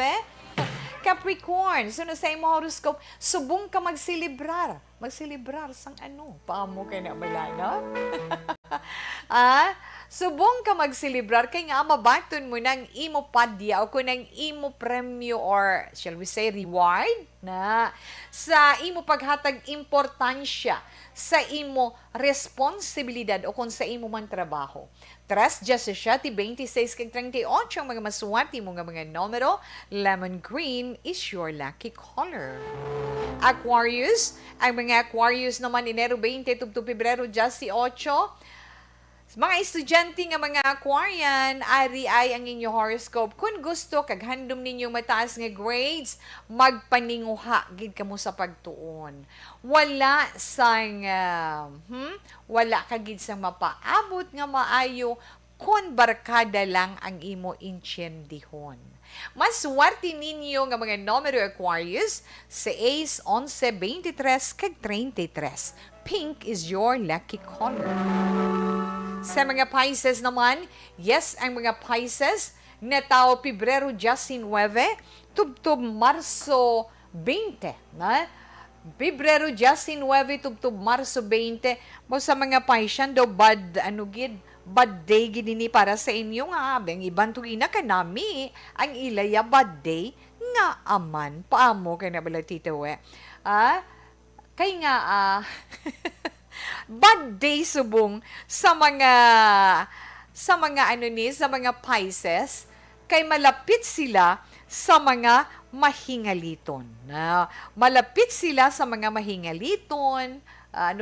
Capricorn, sunod sa imo horoscope, subong ka magsilibrar. Magsilibrar sang ano? Paamo kay na balana? Subong ka magsilibrar kay nga mabaton mo ng imo padya o kung ng imo premyo or shall we say reward na sa imo paghatag importansya sa imo responsibilidad o kung sa imo man trabaho. 3, 17, 26, 38 ang mga maswati mo nga mga numero. Lemon green is your lucky color. Aquarius, ang mga Aquarius naman Enero 20 to Pebrero 18. Mga estudyante nga mga Aquarian, ari ay ang inyong horoscope. Kung gusto, kag handom ninyo mataas nga grades, magpaninguha, gid kamo sa pagtuon. Wala sang, wala kagid sang mapaabot nga maayo, kung barkada lang ang imo intyendihon. Maswerte ninyo nga mga numero Aquarius, 6, 11, 23, kag 33. Pink is your lucky color. Sa mga Pisces naman, yes, ang mga Pisces, natao Pebrero 19, tubtub Marso 20, na? Pebrero 19, tubtub Marso 20, mo sa mga Pisces, do bad day gini para sa inyo nga, ang ibang tugina ka nami, ang ilaya bad day, nga aman, paamo kay nabala tito kay nga, bad day subong sa mga Pisces kay malapit sila sa mga mahingaliton. Malapit sila sa mga mahingaliton,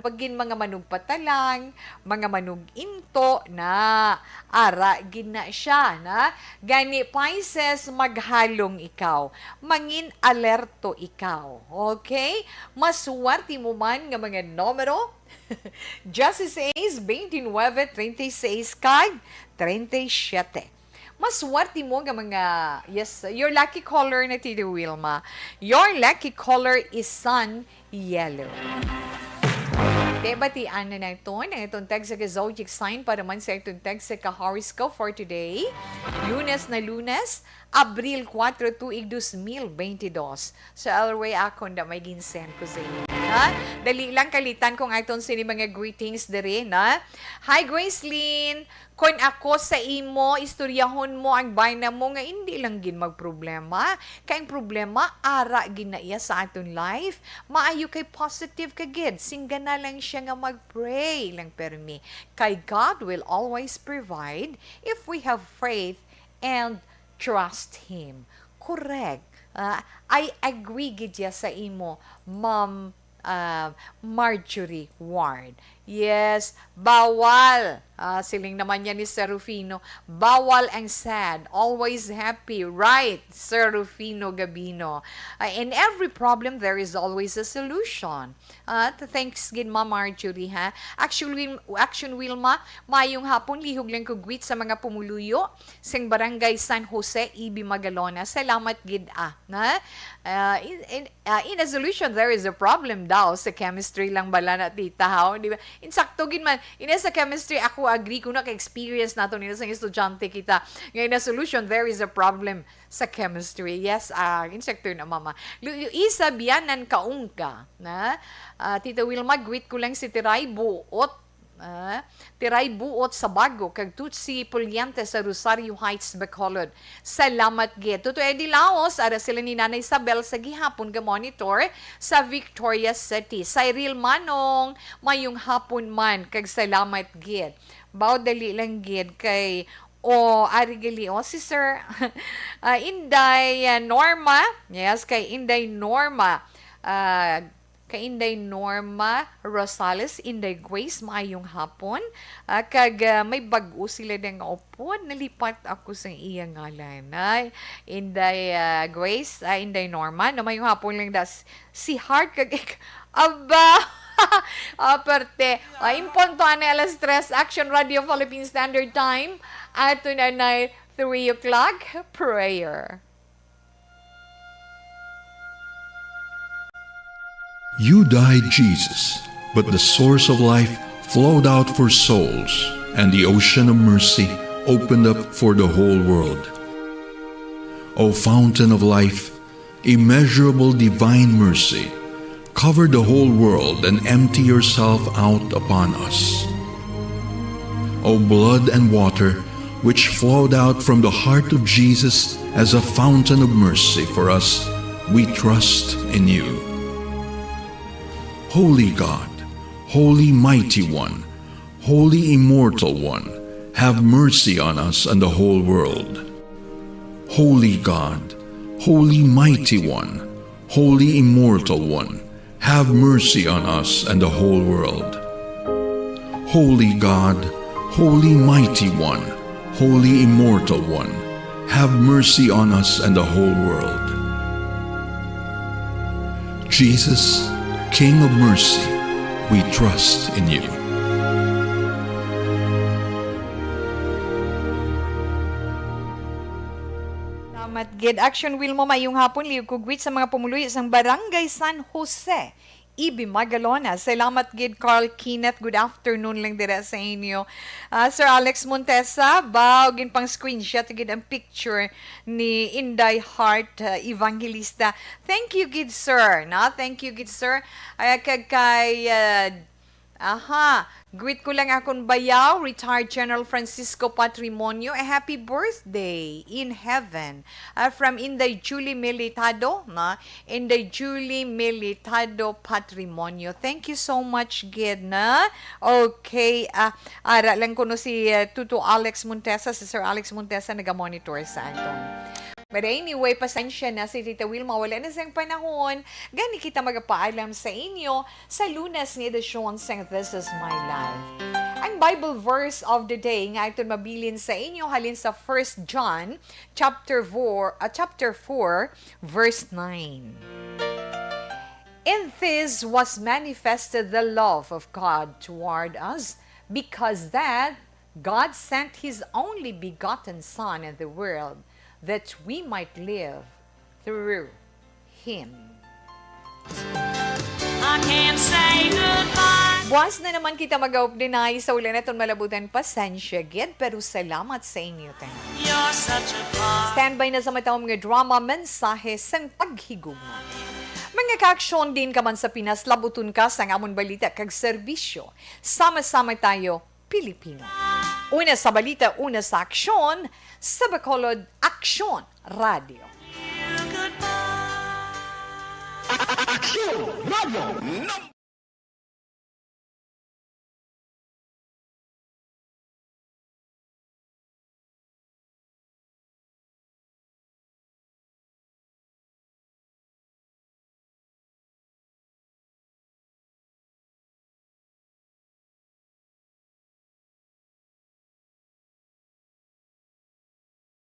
pagin mga manugpatalang, mga manuginto na ara gina siya na gani Pisces maghalong ikaw, mangin alerto ikaw. Okay? Maswerte mo man nga mga numero 16, 29, 36, kag 37. Maswerte mo nga mga, yes, your lucky color na Tito Wilma. Your lucky color is sun yellow. Batian na itong tag sa zodiac sign para man sa itong tag sa horoscope for today. Lunes na Lunes, Abril 4, 2022. So, always ako na may ginsen ko sa inyo. Dali lang kalitan kung itong sini mga greetings dere, na. Hi, Gracelyn! Kung ako sa imo, istoryahon mo ang bayna mo nga hindi lang gin magproblema. Kaya ang problema, ara ginaiya sa aton life. Maayo kay positive kagid. Singga na lang siya nga mag-pray lang permi. Kay God will always provide if we have faith and trust Him. Correct. I agree gid ya sa imo, Ma'am Marjorie Ward. Yes, bawal. Siling naman yan ni Sir Rufino. Bawal ang sad. Always happy. Right, Sir Rufino Gabino. In every problem, there is always a solution. Thanks gid Ma'am Marjorie, ha? Action Wilma, mayong hapon, lihog lang ko greet sa mga pumuluyo sing Barangay San Jose, Ibi Magalona. Salamat gid na. In a solution, there is a problem daw. Sa chemistry lang bala na tita, ha? Di ba? Insakto gid man. Sa chemistry, ako agree ko na ka-experience nato nila sa estudyante kita. Ngayon na solution, there is a problem sa chemistry. Yes, insector na mama. Isa biyanan kaungka. Na? Tita Wilma, greet ko lang si Tiray Buot. Tiray Buot sa Bago, kag Tutsi Puliente sa Rosario Heights, Bacolod. Salamat gid. Tuto Edi Laos, ara sila ni Nanay Isabel sa gihapon ga monitor sa Victoria City. Cyril Manong, mayong hapon man, kag salamat gid. Baw dali lang gid kay Arigali, si Sir Inday Norma. Yes, kay Inday Norma. Kay Inday Norma Rosales, Inday Grace, maayong hapon. Kag may bag-o sila ng upod, nalipat ako sa iyang ngalan. Inday Grace, Inday Norma, na mayong hapon lang si Heart kag aba! Aparte, impontuan na alas 3, Action Radio Philippine Standard Time, at tunay 3 o'clock, prayer. You died, Jesus, but the source of life flowed out for souls, and the ocean of mercy opened up for the whole world. O fountain of life, immeasurable divine mercy, cover the whole world and empty yourself out upon us. O blood and water, which flowed out from the heart of Jesus as a fountain of mercy for us, we trust in you. Holy God, Holy Mighty One, Holy Immortal One, have mercy on us and the whole world. Holy God, Holy Mighty One, Holy Immortal One, have mercy on us and the whole world. Holy God, Holy Mighty One, Holy Immortal One, have mercy on us and the whole world. Jesus, King of mercy, we trust in you. Salamat gid. Action Wilma, mayong hapon, liog ko greet sa mga pumuluy sa Barangay San Jose, Ibi Magalona. Salamat gid Carl Kenneth. Good afternoon lang dira sa inyo. Sir Alex Montesa, gin pang screenshot gid ang picture ni Inday Heart Evangelista. Thank you gid sir. Thank you gid sir. Greet ko lang akong bayaw, retired General Francisco Patrimonio. A happy birthday in heaven. From Inday Julie Militado, Inday Julie Militado Patrimonio. Thank you so much, gid na. Okay, ara lang ko no si Tuto Alex Montesa, si Sir Alex Montesa naga-monitor sa aton. But anyway, pasensya na si Tita Wilma, wala na siyang panahon. Gani kita magpaalam sa inyo sa Lunes ng edisyon sang This Is My Life. Ang Bible verse of the day nga ito mabilin sa inyo halin sa 1 John chapter 4, verse 9. In this was manifested the love of God toward us, because that God sent His only begotten Son in the world, that we might live through Him. I can't say goodbye. Buwas na naman kita mag-updinay sa ulan itong malabutan pasensya gid, pero salamat sa inyo tayo. You're such a part. Standby na sa matawang mga drama, mensahe sang paghigugma. Mga ka-aksyon din ka man sa Pinas, labutun ka sa amon balita kag serbisyo. Sama-sama tayo, Pilipino. Una sa balita, una sa aksyon, sa Bacolod Aksyon Radio. Goodbye. Action Radio